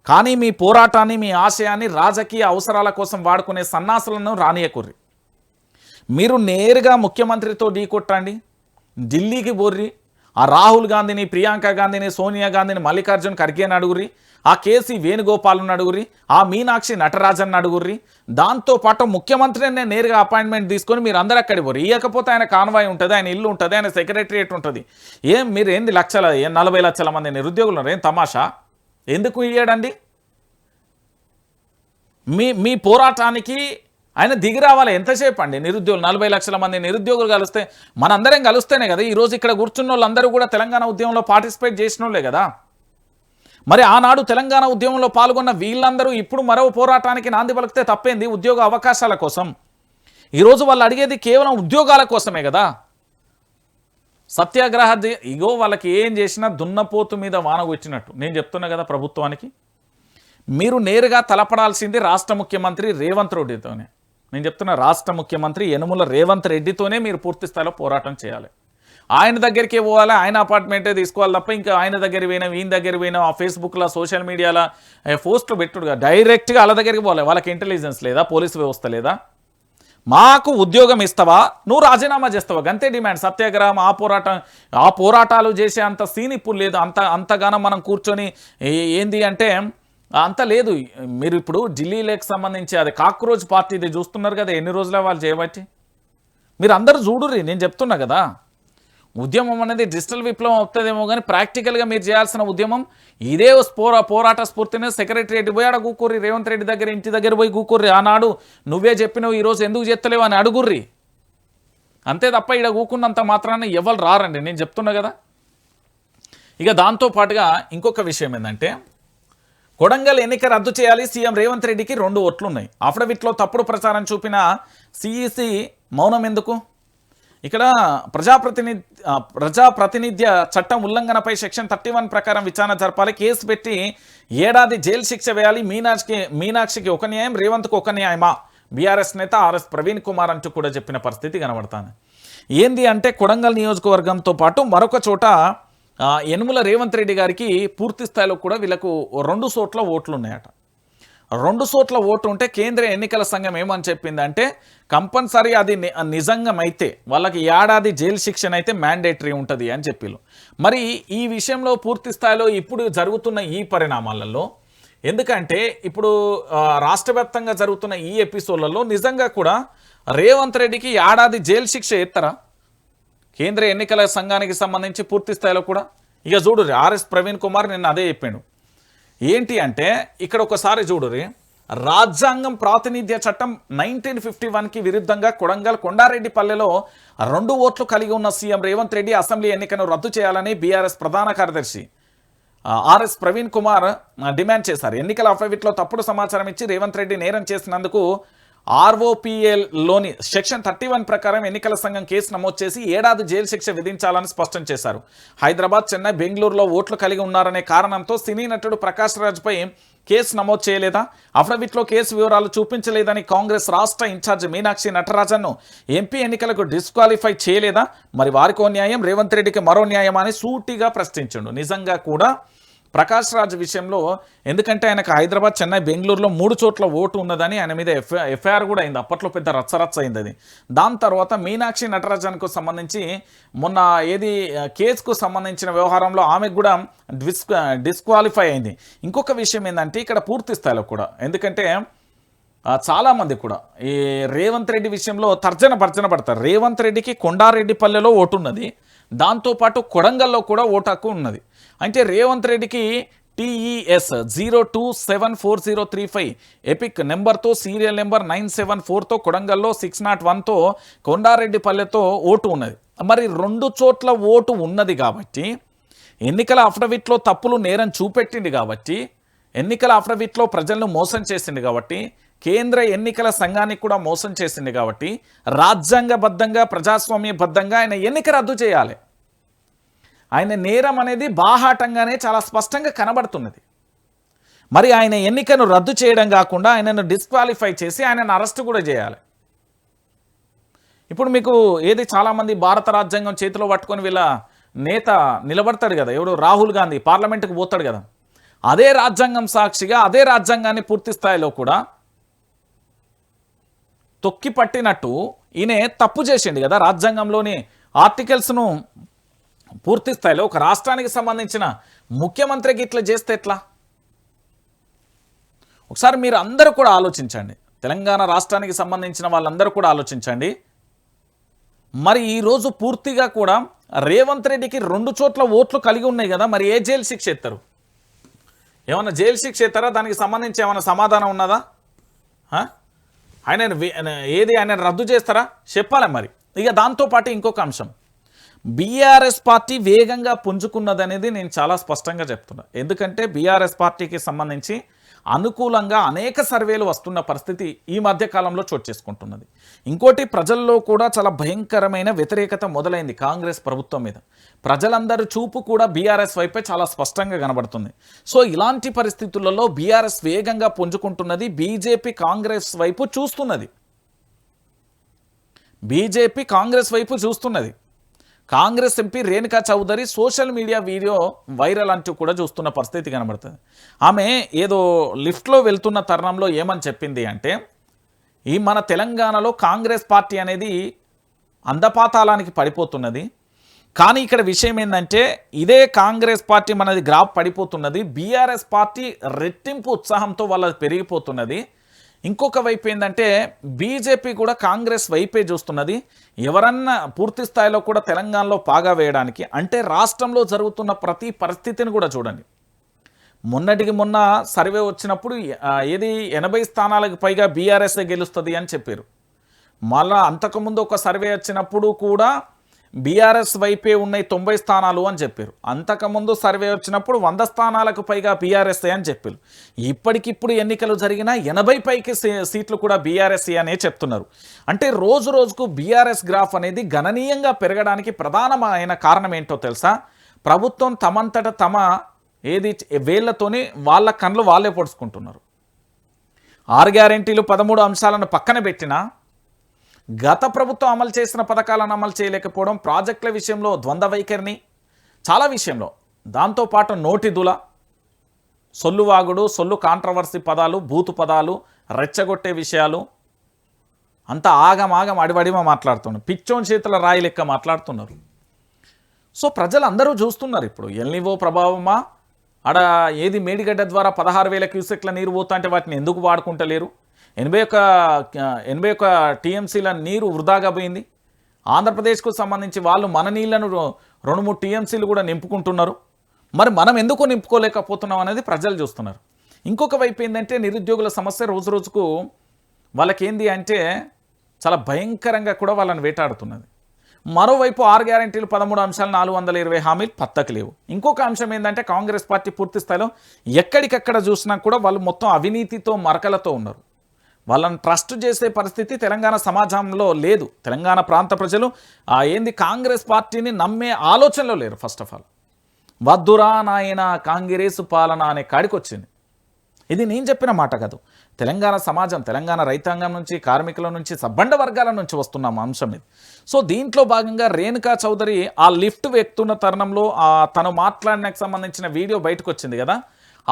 కానీ మీ పోరాటాన్ని, మీ ఆశయాన్ని రాజకీయ అవసరాల కోసం వాడుకునే సన్నాసులను రానియకుర్రి. మీరు నేరుగా ముఖ్యమంత్రితో ఢీకొట్టండి, ఢిల్లీకి బోర్రి, ఆ రాహుల్ గాంధీని, ప్రియాంక గాంధీని, సోనియా గాంధీని, మల్లికార్జున్ ఖర్గేని అడుగుర్రి, ఆ కేసీ వేణుగోపాల్ని అడుగుర్రి, ఆ మీనాక్షి నటరాజన్ అడుగుర్రి. దాంతోపాటు ముఖ్యమంత్రిని నేరుగా అపాయింట్మెంట్ తీసుకొని మీరు అందరూ అక్కడికి పోరు. ఇవ్వకపోతే ఆయన కాన్వాయ్ ఉంటుంది, ఆయన ఇల్లు ఉంటుంది, ఆయన సెక్రటరియట్ ఉంటుంది. మీరు ఏంది 40 లక్షల మంది నిరుద్యోగులు ఉన్నారు, ఏం తమాషా? ఎందుకు ఇయ్యాడండి? మీ పోరాటానికి ఆయన దిగి రావాలి. ఎంతసేపు అండి? నిరుద్యోగులు 40 లక్షల మంది నిరుద్యోగులు కలిస్తే, మనందరం కలిస్తేనే కదా ఈరోజు ఇక్కడ కూర్చున్న వాళ్ళందరూ కూడా తెలంగాణ ఉద్యమంలో పార్టిసిపేట్ చేసిన వాళ్ళే కదా. మరి ఆనాడు తెలంగాణ ఉద్యమంలో పాల్గొన్న వీళ్ళందరూ ఇప్పుడు మరో పోరాటానికి నాంది పలికితే తప్పేంది? ఉద్యోగ అవకాశాల కోసం. ఈరోజు వాళ్ళు అడిగేది కేవలం ఉద్యోగాల కోసమే కదా. సత్యాగ్రహ ఇగో వాళ్ళకి ఏం చేసినా దున్నపోతు మీద వానగొచ్చినట్టు. నేను చెప్తున్నా కదా ప్రభుత్వానికి, మీరు నేరుగా తలపడాల్సింది రాష్ట్ర ముఖ్యమంత్రి రేవంత్ రెడ్డితోనే. నేను చెప్తున్నా, రాష్ట్ర ముఖ్యమంత్రి యనుమల రేవంత్ రెడ్డితోనే మీరు పూర్తి స్థాయిలో పోరాటం చేయాలి. ఆయన దగ్గరికే పోవాలి, ఆయన అపార్ట్మెంటే తీసుకోవాలి తప్ప ఇంకా ఆయన దగ్గర పోయినా ఈయన దగ్గర పోయినా ఆ ఫేస్బుక్లో సోషల్ మీడియాలో పోస్టులు పెట్టుడుగా డైరెక్ట్గా వాళ్ళ దగ్గరికి పోవాలి. వాళ్ళకి ఇంటెలిజెన్స్ లేదా, పోలీసు వ్యవస్థ లేదా? మాకు ఉద్యోగం ఇస్తావా, నువ్వు రాజీనామా చేస్తావా, గంతే డిమాండ్. సత్యాగ్రహం ఆ పోరాటాలు చేసే అంత సీన్ ఇప్పుడు లేదు. అంతగానో మనం కూర్చొని ఏంది అంటే అంత లేదు. మీరు ఇప్పుడు ఢిల్లీకి సంబంధించి అది కాక్రోచ్ పార్టీ ఇది చూస్తున్నారు కదా, ఎన్ని రోజుల వాళ్ళు చేయబట్టి. మీరు అందరూ చూడుర్రి, నేను చెప్తున్నా కదా. ఉద్యమం అనేది డిజిటల్ విప్లవం అవుతుందేమో కానీ ప్రాక్టికల్గా మీరు చేయాల్సిన ఉద్యమం ఇదే పోరాట స్ఫూర్తిని సెక్రటరియట్ పోయి ఆడ కూకుర్రి, రేవంత్ రెడ్డి దగ్గర ఇంటి దగ్గర పోయి కూకుర్రి. ఆనాడు నువ్వే చెప్పినావు, ఈరోజు ఎందుకు చేస్తలేవు అని అడుగుర్రి. అంతే తప్ప ఇక్కడ కూకున్నంత మాత్రాన్ని ఎవరు రారండి, నేను చెప్తున్నా కదా. ఇక దాంతోపాటుగా ఇంకొక విషయం ఏంటంటే, కొడంగల్ ఎన్నిక రద్దు చేయాలి, సీఎం రేవంత్ రెడ్డికి 2 ఓట్లు ఉన్నాయి. అఫిడవిట్లో తప్పుడు ప్రచారం చూపిన సిఈసి మౌనం ఎందుకు? ఇక్కడ ప్రజాప్రతినిధ్య చట్టం ఉల్లంఘనపై సెక్షన్ 31 ప్రకారం విచారణ జరపాలి, కేసు పెట్టి ఏడాది జైలు శిక్ష వేయాలి. మీనాక్షికి ఒక న్యాయం, రేవంత్కు ఒక న్యాయమా? బీఆర్ఎస్ నేత ఆర్ఎస్ ప్రవీణ్ కుమార్ అంటూ కూడా చెప్పిన పరిస్థితి కనబడుతుంది. ఏంది అంటే కొడంగల్ నియోజకవర్గంతో పాటు మరొక చోట యనుమల రేవంత్ రెడ్డి గారికి పూర్తి స్థాయిలో కూడా వీళ్ళకు 2 చోట్ల ఓట్లు ఉన్నాయట. 2 చోట్ల ఓటు ఉంటే కేంద్ర ఎన్నికల సంఘం ఏమని చెప్పిందంటే కంపల్సరీ అది నిజంగమైతే వాళ్ళకి ఏడాది జైలు శిక్షణ అయితే మ్యాండేటరీ ఉంటుంది అని చెప్పిళ్ళు. మరి ఈ విషయంలో పూర్తి స్థాయిలో ఇప్పుడు జరుగుతున్న ఈ పరిణామాలలో, ఎందుకంటే ఇప్పుడు రాష్ట్ర వ్యాప్తంగా జరుగుతున్న ఈ ఎపిసోడ్లలో నిజంగా కూడా రేవంత్ రెడ్డికి ఏడాది జైలు శిక్ష ఎత్తరా కేంద్ర ఎన్నికల సంఘానికి సంబంధించి పూర్తి స్థాయిలో కూడా? ఇక చూడుర్రి, ఆర్ఎస్ ప్రవీణ్ కుమార్ నిన్న అదే చెప్పాడు. ఏంటి అంటే ఇక్కడ ఒకసారి చూడుర్రి, రాజ్యాంగం ప్రాతినిధ్య చట్టం 1951కి విరుద్ధంగా కొడంగల్ కొండారెడ్డిపల్లెలో 2 ఓట్లు కలిగి ఉన్న సీఎం రేవంత్ రెడ్డి అసెంబ్లీ ఎన్నికను రద్దు చేయాలని బీఆర్ఎస్ ప్రధాన కార్యదర్శి ఆర్ఎస్ ప్రవీణ్ కుమార్ డిమాండ్ చేశారు. ఎన్నికల అఫిడవిట్లో తప్పుడు సమాచారం ఇచ్చి రేవంత్ రెడ్డి నేరం చేసినందుకు ఆర్ఓపీఎల్లోని సెక్షన్ 31 ప్రకారం ఎన్నికల సంఘం కేసు నమోదు చేసి ఏడాది జైలు శిక్ష విధించాలని స్పష్టం చేశారు. హైదరాబాద్, చెన్నై, బెంగళూరులో ఓట్లు కలిగి ఉన్నారనే కారణంతో సినీ నటుడు ప్రకాష్ రాజ్పై కేసు నమోదు చేయలేదా? అఫిడవిట్లో కేసు వివరాలు చూపించలేదని కాంగ్రెస్ రాష్ట్ర ఇన్ఛార్జ్ మీనాక్షి నటరాజన్ను ఎంపీ ఎన్నికలకు డిస్క్వాలిఫై చేయలేదా? మరి వారికో న్యాయం, రేవంత్ రెడ్డికి మరో న్యాయం అని సూటిగా ప్రశ్నించిండు. నిజంగా కూడా ప్రకాష్ రాజ్ విషయంలో, ఎందుకంటే ఆయనకు హైదరాబాద్, చెన్నై, బెంగళూరులో 3 చోట్ల ఓటు ఉన్నదని ఆయన మీద ఎఫ్ఐఆర్ కూడా అయింది. అప్పట్లో పెద్ద రచ్చరచ్చ అయింది అది. దాని తర్వాత మీనాక్షి నటరాజన్కు సంబంధించి మొన్న కేసుకు సంబంధించిన వ్యవహారంలో ఆమెకు కూడా డిస్క్వాలిఫై అయింది. ఇంకొక విషయం ఏంటంటే ఇక్కడ పూర్తి స్థాయిలో కూడా, ఎందుకంటే చాలామంది కూడా ఈ రేవంత్ రెడ్డి విషయంలో భర్జన పడతారు. రేవంత్ రెడ్డికి కొండారెడ్డిపల్లెలో ఓటు ఉన్నది, దాంతోపాటు కొడంగల్లో కూడా ఓటు హక్కు ఉన్నది. అంటే రేవంత్ రెడ్డికి TES 027403 ఎపిక్ నెంబర్తో, సీరియల్ నెంబర్ 974తో, కొడంగల్లో 601తో, కొండారెడ్డిపల్లెతో ఓటు ఉన్నది. మరి 2 చోట్ల ఓటు ఉన్నది కాబట్టి, ఎన్నికల అఫిడవిట్లో తప్పులు నేరం చూపెట్టింది కాబట్టి, ఎన్నికల అఫిడవిట్లో ప్రజలను మోసం చేసింది కాబట్టి, కేంద్ర ఎన్నికల సంఘానికి కూడా మోసం చేసింది కాబట్టి, రాజ్యాంగబద్ధంగా ప్రజాస్వామ్యబద్ధంగా ఆయన ఎన్నిక రద్దు చేయాలి. ఆయన నేరం అనేది బాహాటంగానే చాలా స్పష్టంగా కనబడుతున్నది. మరి ఆయన ఎన్నికను రద్దు చేయడం కాకుండా ఆయనను డిస్క్వాలిఫై చేసి ఆయనను అరెస్ట్ కూడా చేయాలి. ఇప్పుడు మీకు చాలామంది భారత రాజ్యాంగం చేతిలో పట్టుకొని వీళ్ళ నేత నిలబడతాడు కదా, ఎవడు రాహుల్ గాంధీ పార్లమెంటుకు పోతాడు కదా, అదే రాజ్యాంగం సాక్షిగా అదే రాజ్యాంగాన్ని పూర్తి స్థాయిలో కూడా తొక్కి పట్టినట్టు ఈయన తప్పు చేసిండు కదా. రాజ్యాంగంలోని ఆర్టికల్స్ను పూర్తి స్థాయిలో ఒక రాష్ట్రానికి సంబంధించిన ముఖ్యమంత్రికి ఇట్లా చేస్తే ఎట్లా? ఒకసారి మీరు అందరూ కూడా ఆలోచించండి, తెలంగాణ రాష్ట్రానికి సంబంధించిన వాళ్ళందరూ కూడా ఆలోచించండి. మరి ఈరోజు పూర్తిగా కూడా రేవంత్ రెడ్డికి 2 చోట్ల ఓట్లు కలిగి ఉన్నాయి కదా, మరి ఏ జైలు శిక్ష ఎత్తారు? ఏమన్నా జైలు శిక్ష ఎత్తారా? దానికి సంబంధించి ఏమైనా సమాధానం ఉన్నదా? ఆయన రద్దు చేస్తారా? చెప్పాలి మరి. ఇక దాంతోపాటు ఇంకొక అంశం, బీఆర్ఎస్ పార్టీ వేగంగా పుంజుకున్నదనేది నేను చాలా స్పష్టంగా చెప్తున్నా. ఎందుకంటే బీఆర్ఎస్ పార్టీకి సంబంధించి అనుకూలంగా అనేక సర్వేలు వస్తున్న పరిస్థితి ఈ మధ్య కాలంలో చోటు చేసుకుంటున్నది. ఇంకోటి, ప్రజల్లో కూడా చాలా భయంకరమైన వ్యతిరేకత మొదలైంది కాంగ్రెస్ ప్రభుత్వం మీద. ప్రజలందరూ చూపు కూడా బీఆర్ఎస్ వైపే చాలా స్పష్టంగా కనబడుతుంది. సో ఇలాంటి పరిస్థితులలో బీఆర్ఎస్ వేగంగా పుంజుకుంటున్నది, బీజేపీ కాంగ్రెస్ వైపు చూస్తున్నది. Congress MP Renuka Chowdhury social media video viral అంటూ కూడా చూస్తున్న పరిస్థితి కనబడుతుంది. ఆమె ఏదో లిఫ్ట్లో వెళ్తున్న తరుణంలో ఏమని చెప్పింది అంటే, ఈ మన తెలంగాణలో కాంగ్రెస్ పార్టీ అనేది అందపాతాళానికి పడిపోతున్నది. కానీ ఇక్కడ విషయం ఏంటంటే ఇదే కాంగ్రెస్ పార్టీ మనది గ్రాఫ్ పడిపోతున్నది, బీఆర్ఎస్ పార్టీ రెట్టింపు ఉత్సాహంతో వాళ్ళది పెరిగిపోతున్నది. ఇంకొక వైపు ఏంటంటే బీజేపీ కూడా కాంగ్రెస్ వైపే చూస్తున్నది. ఎవరన్నా పూర్తి స్థాయిలో కూడా తెలంగాణలో పాగా వేయడానికి, అంటే రాష్ట్రంలో జరుగుతున్న ప్రతి పరిస్థితిని కూడా చూడండి. మొన్నటికి మొన్న సర్వే వచ్చినప్పుడు ఏది 80 స్థానాలకు పైగా బీఆర్ఎస్ఏ గెలుస్తుంది అని చెప్పారు. మళ్ళా అంతకుముందు ఒక సర్వే వచ్చినప్పుడు కూడా బీఆర్ఎస్ వైపే ఉన్నాయి 90 స్థానాలు అని చెప్పారు. అంతకుముందు సర్వే వచ్చినప్పుడు 100 స్థానాలకు పైగా బీఆర్ఎస్ఏ అని చెప్పారు. ఇప్పటికిప్పుడు ఎన్నికలు జరిగిన 80 పైకి సీట్లు కూడా బీఆర్ఎస్ఏ అనే చెప్తున్నారు. అంటే రోజు రోజుకు బీఆర్ఎస్ గ్రాఫ్ అనేది గణనీయంగా పెరగడానికి ప్రధానమైన కారణం ఏంటో తెలుసా? ప్రభుత్వం తమంతట తమ ఏది వేళ్లతోని వాళ్ళ కళ్ళు వాళ్ళే పొడుచుకుంటున్నారు. 6 గ్యారెంటీలు 13 అంశాలను పక్కన పెట్టినా గత ప్రభుత్వం అమలు చేసిన పథకాలను అమలు చేయలేకపోవడం, ప్రాజెక్టుల విషయంలో ద్వంద్వ వైఖరిని చాలా విషయంలో, దాంతోపాటు నోటిదుల, సొల్లువాగుడు, సొల్లు కాంట్రవర్సీ పదాలు, బూతు పదాలు, రెచ్చగొట్టే విషయాలు అంతా ఆగమాగం అడివడిమ మాట్లాడుతున్నారు. పిచ్చోన్ చేతుల రాయి లెక్క మాట్లాడుతున్నారు. సో ప్రజలు అందరూ చూస్తున్నారు. ఇప్పుడు ఎల్నివో ప్రభావమా, ఆడ ఏది మేడిగడ్డ ద్వారా 16,000 క్యూసెక్ల నీరు పోతా అంటే వాటిని ఎందుకు వాడుకుంటలేరు? 81 టీఎంసీల నీరు వృధాగా పోయింది. ఆంధ్రప్రదేశ్కు సంబంధించి వాళ్ళు మన నీళ్లను 2-3 టీఎంసీలు కూడా నింపుకుంటున్నారు. మరి మనం ఎందుకు నింపుకోలేకపోతున్నాం అనేది ప్రజలు చూస్తున్నారు. ఇంకొక వైపు ఏంటంటే నిరుద్యోగుల సమస్య రోజు రోజుకు వాళ్ళకేంది అంటే చాలా భయంకరంగా కూడా వాళ్ళని వేటాడుతున్నది. మరోవైపు 6 గ్యారెంటీలు 13 అంశాలు 420 హామీలు పత్తకు లేవు. ఇంకొక అంశం ఏంటంటే కాంగ్రెస్ పార్టీ పూర్తి స్థాయిలో ఎక్కడికక్కడ చూసినా కూడా వాళ్ళు మొత్తం అవినీతితో మరకలతో ఉన్నారు. వాళ్ళని ట్రస్ట్ చేసే పరిస్థితి తెలంగాణ సమాజంలో లేదు. తెలంగాణ ప్రాంత ప్రజలు ఏంది కాంగ్రెస్ పార్టీని నమ్మే ఆలోచనలో లేరు. ఫస్ట్ ఆఫ్ ఆల్ వద్దురా నాయన కాంగ్రెస్ పాలన అనే కాడికి వచ్చింది. ఇది నేను చెప్పిన మాట కాదు. తెలంగాణ సమాజం, తెలంగాణ రైతాంగం నుంచి, కార్మికుల నుంచి, సబ్బండ వర్గాల నుంచి వస్తున్న అంశం ఇది. సో దీంట్లో భాగంగా రేణుకా చౌదరి ఆ లిఫ్ట్ ఎక్కుతున్న తరుణంలో తను మాట్లాడడానికి సంబంధించిన వీడియో బయటకు వచ్చింది కదా,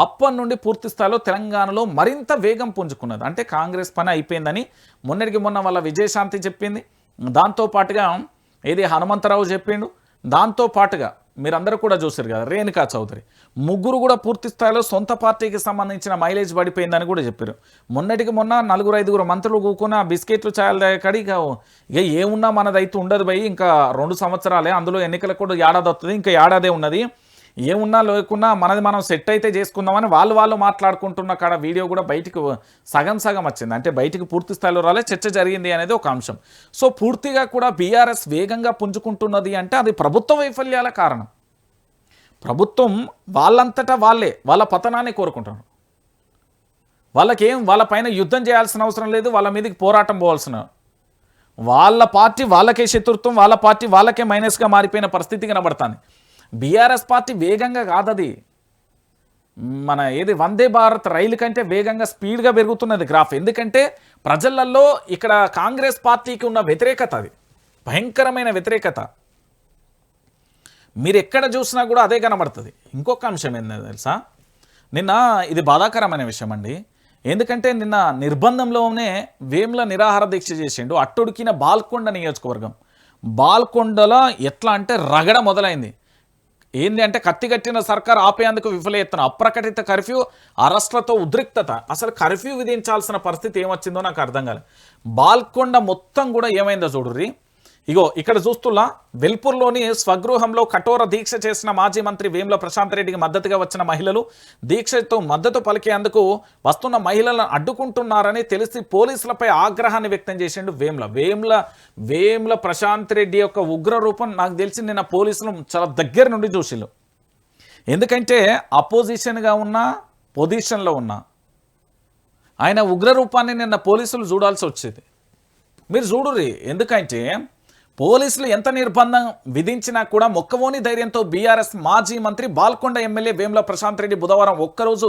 అప్పటి నుండి పూర్తి స్థాయిలో తెలంగాణలో మరింత వేగం పుంజుకున్నది. అంటే కాంగ్రెస్ పని అయిపోయిందని మొన్నటికి మొన్న వాళ్ళ విజయశాంతి చెప్పింది. దాంతోపాటుగా ఏది హనుమంతరావు చెప్పిండు. దాంతోపాటుగా మీరందరూ కూడా చూసారు కదా రేణుకా చౌదరి, ముగ్గురు కూడా పూర్తి స్థాయిలో సొంత పార్టీకి సంబంధించిన మైలేజ్ పడిపోయిందని కూడా చెప్పారు. మొన్నటికి మొన్న 4-5 మంత్రులు కూకున్న బిస్కెట్లు ఛాయల కడి ఇక ఏమున్నా మనదైతే ఉండదు భయ్, ఇంకా 2 సంవత్సరాలే, అందులో ఎన్నికలకు కూడా ఏడాది వస్తుంది, ఇంకా ఏడాదే ఉన్నది, ఏమున్నా లేకున్నా మనది మనం సెట్ అయితే చేసుకుందామని వాళ్ళు మాట్లాడుకుంటున్న కాడ వీడియో కూడా బయటికి సగం వచ్చింది. అంటే బయటికి పూర్తి స్థాయిలో రాలే, చర్చ జరిగింది అనేది ఒక అంశం. సో పూర్తిగా కూడా బీఆర్ఎస్ వేగంగా పుంజుకుంటున్నది అంటే అది ప్రభుత్వ వైఫల్యాల కారణం. ప్రభుత్వం వాళ్ళంతటా వాళ్ళ పతనాన్ని కోరుకుంటున్నారు. వాళ్ళ పైన యుద్ధం చేయాల్సిన అవసరం లేదు, వాళ్ళ మీదకి పోరాటం పోవాల్సిన, వాళ్ళ పార్టీ వాళ్ళకే శత్రుత్వం, వాళ్ళ పార్టీ వాళ్ళకే మైనస్గా మారిపోయిన పరిస్థితి కనబడుతుంది. బీఆర్ఎస్ పార్టీ వేగంగా కాదది, మన ఏది వందే భారత్ రైలు కంటే వేగంగా స్పీడ్గా పెరుగుతున్నది గ్రాఫ్. ఎందుకంటే ప్రజలలో ఇక్కడ కాంగ్రెస్ పార్టీకి ఉన్న వ్యతిరేకత, అది భయంకరమైన వ్యతిరేకత. మీరు ఎక్కడ చూసినా కూడా అదే కనబడుతుంది. ఇంకొక అంశం ఏంటంటే తెలుసా, నిన్న ఇది బాధాకరమైన విషయం అండి. ఎందుకంటే నిన్న నిర్బంధంలోనే వేముల నిరాహార దీక్ష చేసిండు అట్టుడికిన బాల్కొండ నియోజకవర్గం. బాల్కొండలో ఎట్లా అంటే రగడ మొదలైంది. ఏంది అంటే కత్తిగట్టిన సర్కార్ ఆపేందుకు విఫలయత్నం, అప్రకటిత కర్ఫ్యూ, అరెస్టులతో ఉద్రిక్తత. అసలు కర్ఫ్యూ విధించాల్సిన పరిస్థితి ఏమొచ్చిందో నాకు అర్థం కాలేదు. బాల్కొండ మొత్తం కూడా ఏమైందో చూడుర్రి. ఇగో ఇక్కడ చూస్తున్నా వెల్పూర్లోని స్వగృహంలో కఠోర దీక్ష చేసిన మాజీ మంత్రి వేముల ప్రశాంత్ రెడ్డికి మద్దతుగా వచ్చిన మహిళలు దీక్షతో మద్దతు పలికేందుకు వస్తున్న మహిళలను అడ్డుకుంటున్నారని తెలిసి పోలీసులపై ఆగ్రహాన్ని వ్యక్తం చేసిండు వేముల ప్రశాంత్ రెడ్డి యొక్క ఉగ్ర రూపం నాకు తెలిసి నిన్న పోలీసులు చాలా దగ్గర నుండి చూసిళ్ళు. ఎందుకంటే అపోజిషన్గా ఉన్న పొజిషన్లో ఉన్న ఆయన ఉగ్ర రూపాన్ని నిన్న పోలీసులు చూడాల్సి వచ్చేది. మీరు చూడుర్రి. ఎందుకంటే పోలీసులు ఎంత నిర్బంధం విధించినా కూడా మొక్కవోని ధైర్యంతో బీఆర్ఎస్ మాజీ మంత్రి బాల్కొండ ఎమ్మెల్యే వేముల ప్రశాంత్ రెడ్డి బుధవారం ఒక్కరోజు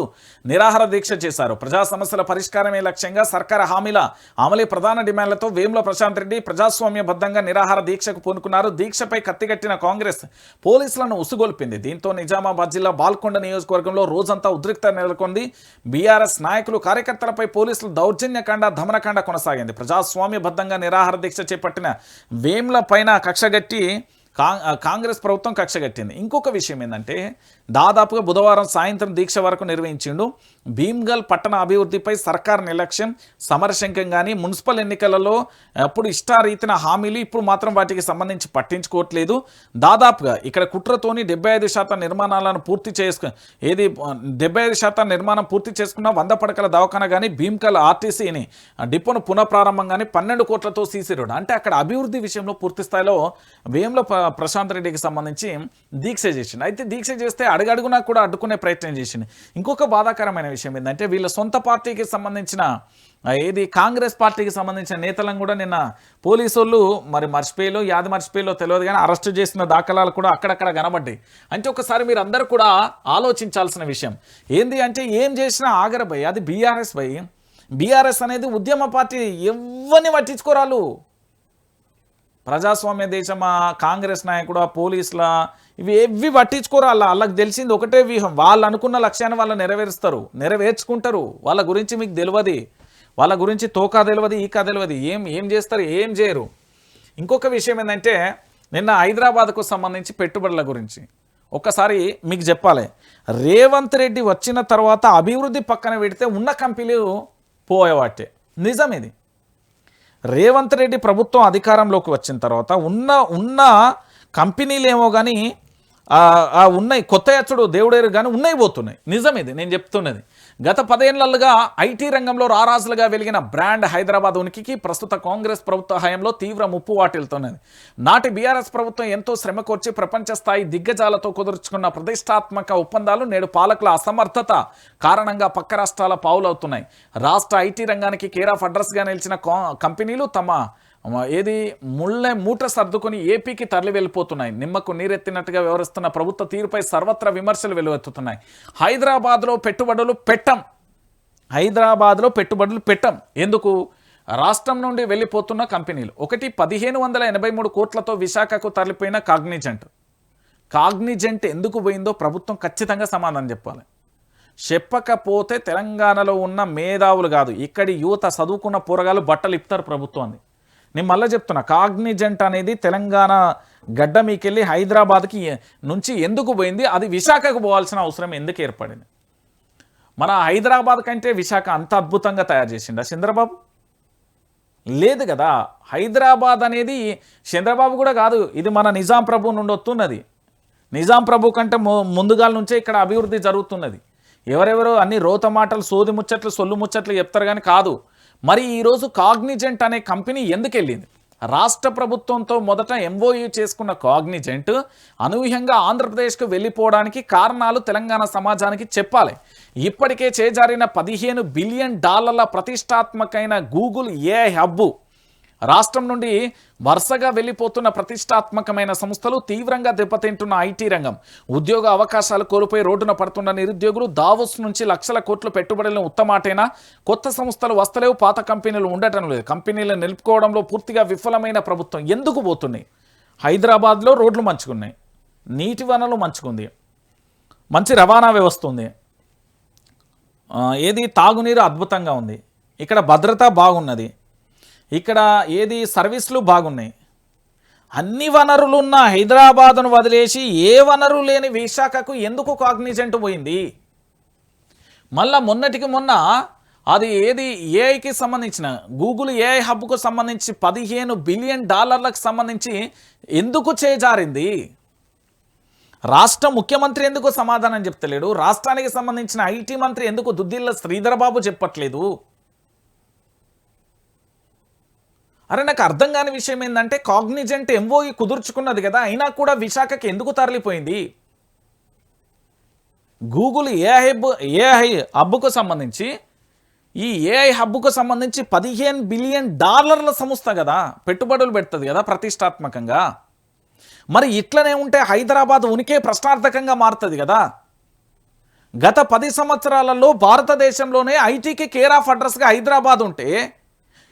నిరాహార దీక్ష చేశారు. ప్రజా సమస్యల పరిష్కారమే లక్ష్యంగా సర్కారు హామీల అమలు ప్రధాన డిమాండ్లతో వేముల ప్రశాంత్ రెడ్డి ప్రజాస్వామ్యబద్ధంగా నిరాహార దీక్షకు పూనుకున్నారు. దీక్షపై కత్తిగట్టిన కాంగ్రెస్ పోలీసులను ఉసుగొల్పింది. దీంతో నిజామాబాద్ జిల్లా బాల్కొండ నియోజకవర్గంలో రోజంతా ఉద్రిక్త నెలకొంది. బీఆర్ఎస్ నాయకులు కార్యకర్తలపై పోలీసులు దౌర్జన్యకాండ దమనకాండ కొనసాగింది. ప్రజాస్వామ్యబద్ధంగా నిరాహార దీక్ష చేపట్టిన వేముల పైన కక్షగట్టి కాంగ్రెస్ ప్రభుత్వం కక్షగట్టింది. ఇంకొక విషయం ఏంటంటే దాదాపుగా బుధవారం సాయంత్రం దీక్ష వరకు నిర్వహించిండు. భీమ్గల్ పట్టణ అభివృద్ధిపై సర్కార్ నిర్లక్ష్యం సమరశంకం కానీ మున్సిపల్ ఎన్నికలలో అప్పుడు ఇష్టారీతిన హామీలు ఇప్పుడు మాత్రం వాటికి సంబంధించి పట్టించుకోవట్లేదు. దాదాపుగా ఇక్కడ కుట్రతోని 75% నిర్మాణాలను పూర్తి 75% నిర్మాణం పూర్తి చేసుకున్న 100 పడకల దవాఖాన కానీ భీమ్గల్ ఆర్టీసీని డిపోను పునఃప్రారంభం కానీ 12 కోట్లతో సీసీ రోడ్ అంటే అక్కడ అభివృద్ధి విషయంలో పూర్తి స్థాయిలో వేముల ప్రశాంత్ రెడ్డికి సంబంధించి దీక్ష చేసిండు. అయితే దీక్ష చేస్తే అడుగడుగునా కూడా అడ్డుకునే ప్రయత్నం చేసింది. ఇంకొక బాధాకరమైన విషయం ఏంటంటే వీళ్ళ సొంత పార్టీకి సంబంధించిన కాంగ్రెస్ పార్టీకి సంబంధించిన నేతలను కూడా నిన్న పోలీసు వాళ్ళు మరి మర్చిపోయిలో యాది మర్చిపోయిలో తెలియదు కానీ అరెస్టు చేసిన దాఖలాలు కూడా అక్కడక్కడ కనబడ్డాయి. అంటే ఒకసారి మీరు అందరూ కూడా ఆలోచించాల్సిన విషయం ఏంది అంటే ఏం చేసినా ఆగరబోయ్ అది బీఆర్ఎస్ బై. బీఆర్ఎస్ అనేది ఉద్యమ పార్టీ, ఎవరిని పట్టించుకోరాలు. ప్రజాస్వామ్య దేశమా, కాంగ్రెస్ నాయకుడా, పోలీసుల ఇవి పట్టించుకోరు. వాళ్ళకి తెలిసింది ఒకటే వ్యూహం, వాళ్ళు అనుకున్న లక్ష్యాన్ని వాళ్ళు నెరవేర్చుకుంటారు. వాళ్ళ గురించి మీకు తెలియదు, వాళ్ళ గురించి తోకా తెలియదు, ఈకా తెలియదు, ఏం చేస్తారు, ఏం చేయరు. ఇంకొక విషయం ఏంటంటే నిన్న హైదరాబాద్కు సంబంధించి పెట్టుబడుల గురించి ఒక్కసారి మీకు చెప్పాలి. రేవంత్ రెడ్డి వచ్చిన తర్వాత అభివృద్ధి పక్కన పెడితే ఉన్న కంపెనీలు పోయేవాటే నిజం ఇది. రేవంత్ రెడ్డి ప్రభుత్వం అధికారంలోకి వచ్చిన తర్వాత ఉన్న కంపెనీలేమో కానీ ఉన్నాయి, కొత్త అచ్చుడు దేవుడేరు కానీ ఉన్నాయి పోతున్నాయి. నిజం ఇది నేను చెప్తున్నది. గత 10 ఏళ్లుగా ఐటీ రంగంలో రారాజులుగా వెలిగిన బ్రాండ్ హైదరాబాద్ ఉనికికి ప్రస్తుత కాంగ్రెస్ ప్రభుత్వ హయాంలో తీవ్ర ముప్పు వాటిల్తున్నది. నాటి బీఆర్ఎస్ ప్రభుత్వం ఎంతో శ్రమకొచ్చి ప్రపంచ స్థాయి దిగ్గజాలతో కుదుర్చుకున్న ప్రతిష్టాత్మక ఒప్పందాలు నేడు పాలకుల అసమర్థత కారణంగా పక్క రాష్ట్రాల పావులవుతున్నాయి. రాష్ట్ర ఐటీ రంగానికి కేర్ ఆఫ్ అడ్రస్గా నిలిచిన కంపెనీలు తమ మూట సర్దుకొని ఏపీకి తరలి వెళ్ళిపోతున్నాయి. నిమ్మకు నీరెత్తినట్టుగా వ్యవహరిస్తున్న ప్రభుత్వ తీరుపై సర్వత్రా విమర్శలు వెలువెత్తుతున్నాయి. హైదరాబాద్లో పెట్టుబడులు పెట్టం ఎందుకు? రాష్ట్రం నుండి వెళ్ళిపోతున్న కంపెనీలు. ఒకటి 1583 కోట్లతో విశాఖకు తరలిపోయిన కాగ్నిజెంట్ ఎందుకు పోయిందో ప్రభుత్వం ఖచ్చితంగా సమాధానం చెప్పాలి. చెప్పకపోతే తెలంగాణలో ఉన్న మేధావులు కాదు, ఇక్కడి యువత చదువుకున్న పోరగాలు బట్టలు ఇప్పుతారు ప్రభుత్వాన్ని. నేను మళ్ళీ చెప్తున్నా, కాగ్నిజెంట్ అనేది తెలంగాణ గడ్డ మీకెళ్ళి హైదరాబాద్కి నుంచి ఎందుకు పోయింది, అది విశాఖకు పోవాల్సిన అవసరం ఎందుకు ఏర్పడింది? మన హైదరాబాద్ కంటే విశాఖ అంత అద్భుతంగా తయారు చేసిండా చంద్రబాబు? లేదు కదా. హైదరాబాద్ అనేది చంద్రబాబు కూడా కాదు, ఇది మన నిజాం ప్రభు నుండి వస్తున్నది. నిజాం ప్రభు కంటే ముందుగాల నుంచే ఇక్కడ అభివృద్ధి జరుగుతున్నది. ఎవరెవరో అన్ని రోత మాటలు, సోది ముచ్చట్లు, సొల్లు ముచ్చట్లు చెప్తారు కానీ కాదు. మరి ఈరోజు కాగ్నిజెంట్ అనే కంపెనీ ఎందుకు వెళ్ళింది? రాష్ట్ర ప్రభుత్వంతో మొదట ఎంఓయూ చేసుకున్న కాగ్నిజెంట్ అనూహ్యంగా ఆంధ్రప్రదేశ్కు వెళ్ళిపోవడానికి కారణాలు తెలంగాణ సమాజానికి చెప్పాలి. ఇప్పటికే చేజారిన $15 బిలియన్ ప్రతిష్టాత్మకమైన గూగుల్ ఏఐ హబ్, రాష్ట్రం నుండి వరుసగా వెళ్ళిపోతున్న ప్రతిష్టాత్మకమైన సంస్థలు, తీవ్రంగా దెబ్బతింటున్న ఐటీ రంగం, ఉద్యోగ అవకాశాలు కోల్పోయి రోడ్డున పడుతున్న నిరుద్యోగులు, దావోస్ నుంచి లక్షల కోట్లు పెట్టుబడులను ఉత్తమాటేనా? కొత్త సంస్థలు వస్తలేవు, పాత కంపెనీలు ఉండటం లేదు. కంపెనీలను నిలుపుకోవడంలో పూర్తిగా విఫలమైన ప్రభుత్వం ఎందుకు పోతున్నాయి? హైదరాబాద్లో రోడ్లు మంచుకున్నాయి, నీటి వనరులు మంచుకుంది, మంచి రవాణా వ్యవస్థ ఉంది, తాగునీరు అద్భుతంగా ఉంది, ఇక్కడ భద్రత బాగున్నది, ఇక్కడ సర్వీసులు బాగున్నాయి. అన్ని వనరులు ఉన్న హైదరాబాదును వదిలేసి ఏ వనరు లేని విశాఖకు ఎందుకు కాగ్నిజెంట్ పోయింది? మళ్ళా మొన్నటికి మొన్న అది ఏఐకి సంబంధించిన గూగుల్ ఏఐ హబ్కు సంబంధించి $15 బిలియన్ సంబంధించి ఎందుకు చేజారింది? రాష్ట్ర ముఖ్యమంత్రి ఎందుకు సమాధానం చెప్తలేడు? రాష్ట్రానికి సంబంధించిన ఐటీ మంత్రి ఎందుకు దుద్దిల్ల శ్రీధర్ బాబు చెప్పట్లేదు? అరే నాకు అర్థం కాని విషయం ఏంటంటే కాగ్నిజెంట్ ఎంఓఈ కుదుర్చుకున్నది కదా, అయినా కూడా విశాఖకి ఎందుకు తరలిపోయింది? గూగుల్ ఏఐ హబ్కు సంబంధించి ఈ ఏఐ హబ్కు సంబంధించి $15 బిలియన్ సంస్థ కదా, పెట్టుబడులు పెడుతుంది కదా ప్రతిష్టాత్మకంగా. మరి ఇట్లనే ఉంటే హైదరాబాద్ ఉనికే ప్రశ్నార్థకంగా మారుతుంది కదా. గత 10 సంవత్సరాలలో భారతదేశంలోనే ఐటీకి కేర్ ఆఫ్ అడ్రస్గా హైదరాబాద్ ఉంటే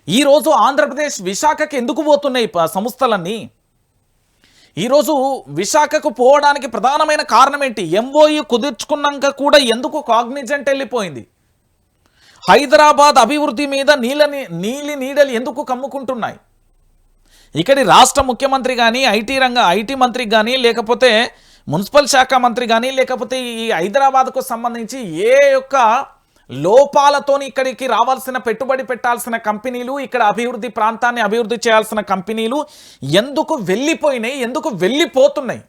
ఈరోజు ఆంధ్రప్రదేశ్ విశాఖకి ఎందుకు పోతున్నాయి సంస్థలన్నీ? ఈరోజు విశాఖకు పోవడానికి ప్రధానమైన కారణం ఏంటి? ఎంఓయూ కుదుర్చుకున్నాక కూడా ఎందుకు కాగ్నిజెంట్ వెళ్ళిపోయింది? హైదరాబాద్ అభివృద్ధి మీద నీలి నీడలు ఎందుకు కమ్ముకుంటున్నాయి? ఇక్కడి రాష్ట్ర ముఖ్యమంత్రి కానీ, ఐటీ మంత్రికి కానీ, లేకపోతే మున్సిపల్ శాఖ మంత్రి కానీ, లేకపోతే ఈ హైదరాబాద్కు సంబంధించి ఏ యొక్క లోపాలతోని ఇక్కడికి రావాల్సిన పెట్టుబడి పెట్టాల్సిన కంపెనీలు, ఇక్కడ అభివృద్ధి ప్రాంతాన్ని అభివృద్ధి చేయాల్సిన కంపెనీలు ఎందుకు వెళ్ళిపోయినాయి, ఎందుకు వెళ్ళిపోతున్నాయి?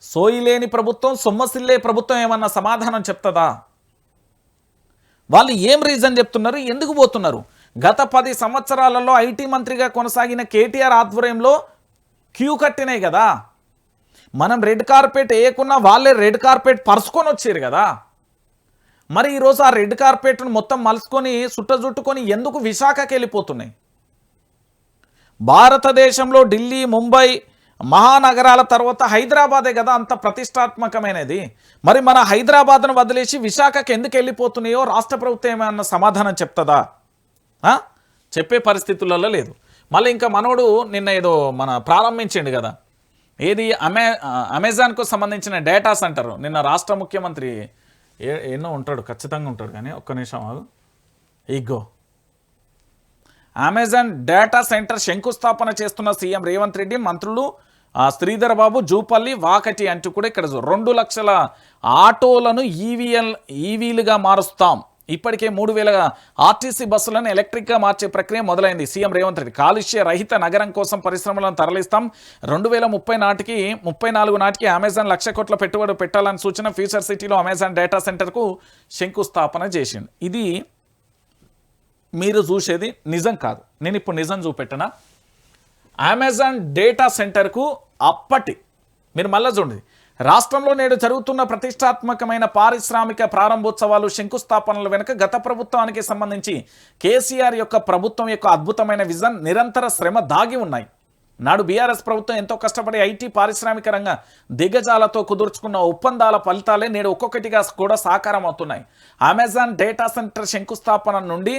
సోయిలేని ప్రభుత్వం, సొమ్మసిల్లే ప్రభుత్వం ఏమన్నా సమాధానం చెప్తుందా? వాళ్ళు ఏం రీజన్ చెప్తున్నారు, ఎందుకు పోతున్నారు? గత 10 సంవత్సరాలలో ఐటీ మంత్రిగా కొనసాగిన కేటీఆర్ ఆధ్వర్యంలో క్యూ కట్టినాయి కదా. మనం రెడ్ కార్పెట్ వేయకున్నా వాళ్ళే రెడ్ కార్పెట్ పరుచుకొని వచ్చారు కదా. మరి ఈరోజు ఆ రెడ్ కార్పెట్ను మొత్తం మలుసుకొని చుట్టుకొని ఎందుకు విశాఖకి వెళ్ళిపోతున్నాయి? భారతదేశంలో ఢిల్లీ, ముంబై మహానగరాల తర్వాత హైదరాబాదే కదా అంత ప్రతిష్టాత్మకమైనది. మరి మన హైదరాబాద్ను వదిలేసి విశాఖకి ఎందుకు వెళ్ళిపోతున్నాయో రాష్ట్ర ప్రభుత్వం ఏమన్నా సమాధానం చెప్తుందా? చెప్పే పరిస్థితులలో లేదు. మళ్ళీ ఇంకా మనోడు నిన్న ఏదో ప్రారంభించండి కదా, ఏది అమెజాన్కు సంబంధించిన డేటా సెంటర్. నిన్న రాష్ట్ర ముఖ్యమంత్రి ఎన్నో ఉంటాడు, ఖచ్చితంగా ఉంటాడు, కానీ ఒక్క నిమిషం ఆగు. ఇగో అమెజాన్ డేటా సెంటర్ శంకుస్థాపన చేస్తున్న సీఎం రేవంత్ రెడ్డి, మంత్రులు శ్రీధర్ బాబు, జూపల్లి, వాకటి అంటూ కూడా ఇక్కడ 2 లక్షల ఆటోలను ఈవీలుగా మారుస్తాం. ఇప్పటికే 3000 ఆర్టీసీ బస్సులను ఎలక్ట్రిక్గా మార్చే ప్రక్రియ మొదలైంది. సీఎం రేవంత్ రెడ్డి కాలుష్య రహిత నగరం కోసం పరిశ్రమలను తరలిస్తాం. 2034 నాటికి అమెజాన్ 1,00,000 కోట్ల పెట్టుబడి పెట్టాలని సూచన. ఫ్యూచర్ సిటీలో అమెజాన్ డేటా సెంటర్కు శంకుస్థాపన చేసింది. ఇది మీరు చూసేది నిజం కాదు, నేను ఇప్పుడు నిజం చూపెట్టనా? అమెజాన్ డేటా సెంటర్కు మీరు మళ్ళీ చూడండి, రాష్ట్రంలో నేడు జరుగుతున్న ప్రతిష్టాత్మకమైన పారిశ్రామిక ప్రారంభోత్సవాలు, శంకుస్థాపనల వెనుక గత ప్రభుత్వానికి సంబంధించి కేసీఆర్ యొక్క ప్రభుత్వం యొక్క అద్భుతమైన విజన్, నిరంతర శ్రమ దాగి ఉన్నాయి. నాడు బీఆర్ఎస్ ప్రభుత్వం ఎంతో కష్టపడి ఐటీ పారిశ్రామిక రంగ దిగ్గజాలతో కుదుర్చుకున్న ఒప్పందాల ఫలితాలే నేడు ఒక్కొక్కటిగా కూడా సాకారం అవుతున్నాయి. అమెజాన్ డేటా సెంటర్ శంకుస్థాపన నుండి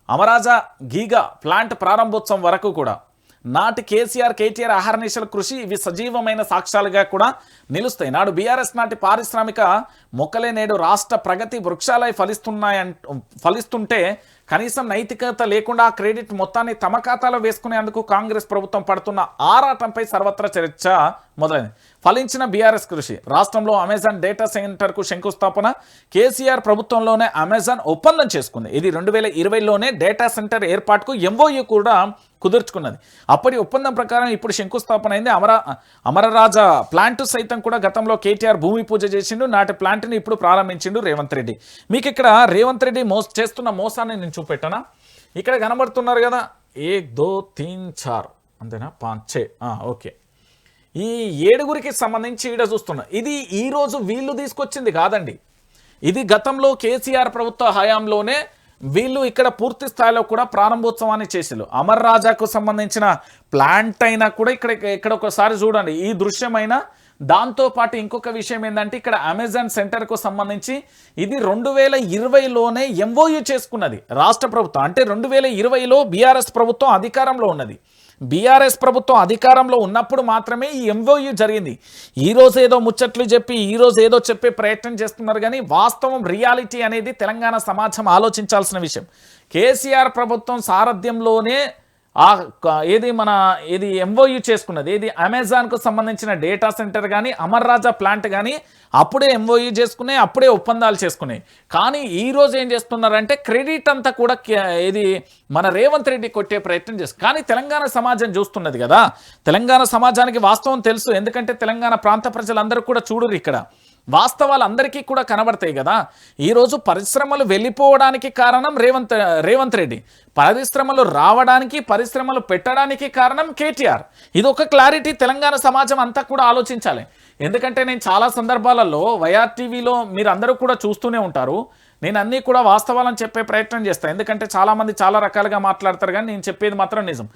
అమరాజా గీగా ప్లాంట్ ప్రారంభోత్సవం వరకు కూడా నాటి కేటీఆర్ అహర్నిశల కృషి ఇవి సజీవమైన సాక్ష్యాలుగా కూడా నిలుస్తాయి. నాడు బీఆర్ఎస్ నాటి పారిశ్రామిక మొక్కలే నేడు రాష్ట్ర ప్రగతి వృక్షాలై ఫలిస్తుంటే కనీసం నైతికత లేకుండా ఆ క్రెడిట్ మొత్తాన్ని తమ ఖాతాలో వేసుకునేందుకు కాంగ్రెస్ ప్రభుత్వం పడుతున్న ఆరాటంపై సర్వత్రా చర్చ మొదలైంది. ఫలించిన బీఆర్ఎస్ కృషి, రాష్ట్రంలో అమెజాన్ డేటా సెంటర్కు శంకుస్థాపన. కేసీఆర్ ప్రభుత్వంలోనే అమెజాన్ ఒప్పందం చేసుకుంది. ఇది 2020లోనే డేటా సెంటర్ ఏర్పాటుకు ఎంఓయూ కూడా కుదుర్చుకున్నది. అప్పటి ఒప్పందం ప్రకారం ఇప్పుడు శంకుస్థాపన అయింది. అమరరాజా ప్లాంట్ సైతం కూడా గతంలో కేటీఆర్ భూమి పూజ చేసిండు. నాటి ప్లాంట్ని ఇప్పుడు ప్రారంభించిండు రేవంత్ రెడ్డి. మీకు ఇక్కడ రేవంత్ రెడ్డి చేస్తున్న మోసాన్ని నేను చూపెట్టనా? ఇక్కడ కనబడుతున్నారు కదా, 1 2 3 4 అంతేనా, 5 6 ఓకే. ఈ 7గురికి సంబంధించి ఇక్కడ చూస్తున్నా. ఇది ఈరోజు వీళ్ళు తీసుకొచ్చింది కాదండి, ఇది గతంలో కేసీఆర్ ప్రభుత్వ హయాంలోనే వీళ్ళు ఇక్కడ పూర్తి స్థాయిలో కూడా ప్రారంభోత్సవాన్ని చేసారు. అమర్ రాజాకు సంబంధించిన ప్లాంట్ అయినా కూడా ఇక్కడ ఒకసారి చూడండి ఈ దృశ్యమైన. దాంతోపాటు ఇంకొక విషయం ఏంటంటే ఇక్కడ అమెజాన్ సెంటర్కు సంబంధించి ఇది 2020లోనే ఎంఓయూ చేసుకున్నది రాష్ట్ర ప్రభుత్వం. అంటే 2020లో బీఆర్ఎస్ ప్రభుత్వం అధికారంలో ఉన్నది. బీఆర్ఎస్ ప్రభుత్వం అధికారంలో ఉన్నప్పుడు మాత్రమే ఈ ఎంఓయూ జరిగింది. ఈరోజు ఏదో ముచ్చట్లు చెప్పి ఈరోజు ఏదో చెప్పే ప్రయత్నం చేస్తున్నారు, కానీ వాస్తవం రియాలిటీ అనేది తెలంగాణ సమాజం ఆలోచించాల్సిన విషయం. కేసీఆర్ ప్రభుత్వం సారథ్యంలోనే ఏది ఎంఓయూ చేసుకున్నది. ఏది అమెజాన్కు సంబంధించిన డేటా సెంటర్ కానీ అమర్ రాజా ప్లాంట్ కానీ అప్పుడే ఎంఓయూ చేసుకున్నాయి, అప్పుడే ఒప్పందాలు చేసుకున్నాయి. కానీ ఈరోజు ఏం చేస్తున్నారంటే క్రెడిట్ అంతా కూడా ఇది మన రేవంత్ రెడ్డి కొట్టే ప్రయత్నం చేస్తుంది. కానీ తెలంగాణ సమాజం చూస్తున్నది కదా, తెలంగాణ సమాజానికి వాస్తవం తెలుసు. ఎందుకంటే తెలంగాణ ప్రాంత ప్రజలందరూ కూడా చూడరు. ఇక్కడ వాస్తవాలు అందరికీ కూడా కనబడతాయి కదా. ఈరోజు పరిశ్రమలు వెళ్ళిపోవడానికి కారణం రేవంత్ రెడ్డి, పరిశ్రమలు రావడానికి పరిశ్రమలు పెట్టడానికి కారణం కేటీఆర్. ఇది ఒక క్లారిటీ తెలంగాణ సమాజం అంతా కూడా ఆలోచించాలి. ఎందుకంటే నేను చాలా సందర్భాలలో వైఆర్టీవీలో మీరు అందరూ కూడా చూస్తూనే ఉంటారు, నేను అన్నీ కూడా వాస్తవాలను చెప్పే ప్రయత్నం చేస్తాను. ఎందుకంటే చాలామంది చాలా రకాలుగా మాట్లాడతారు, కానీ నేను చెప్పేది మాత్రం నిజం.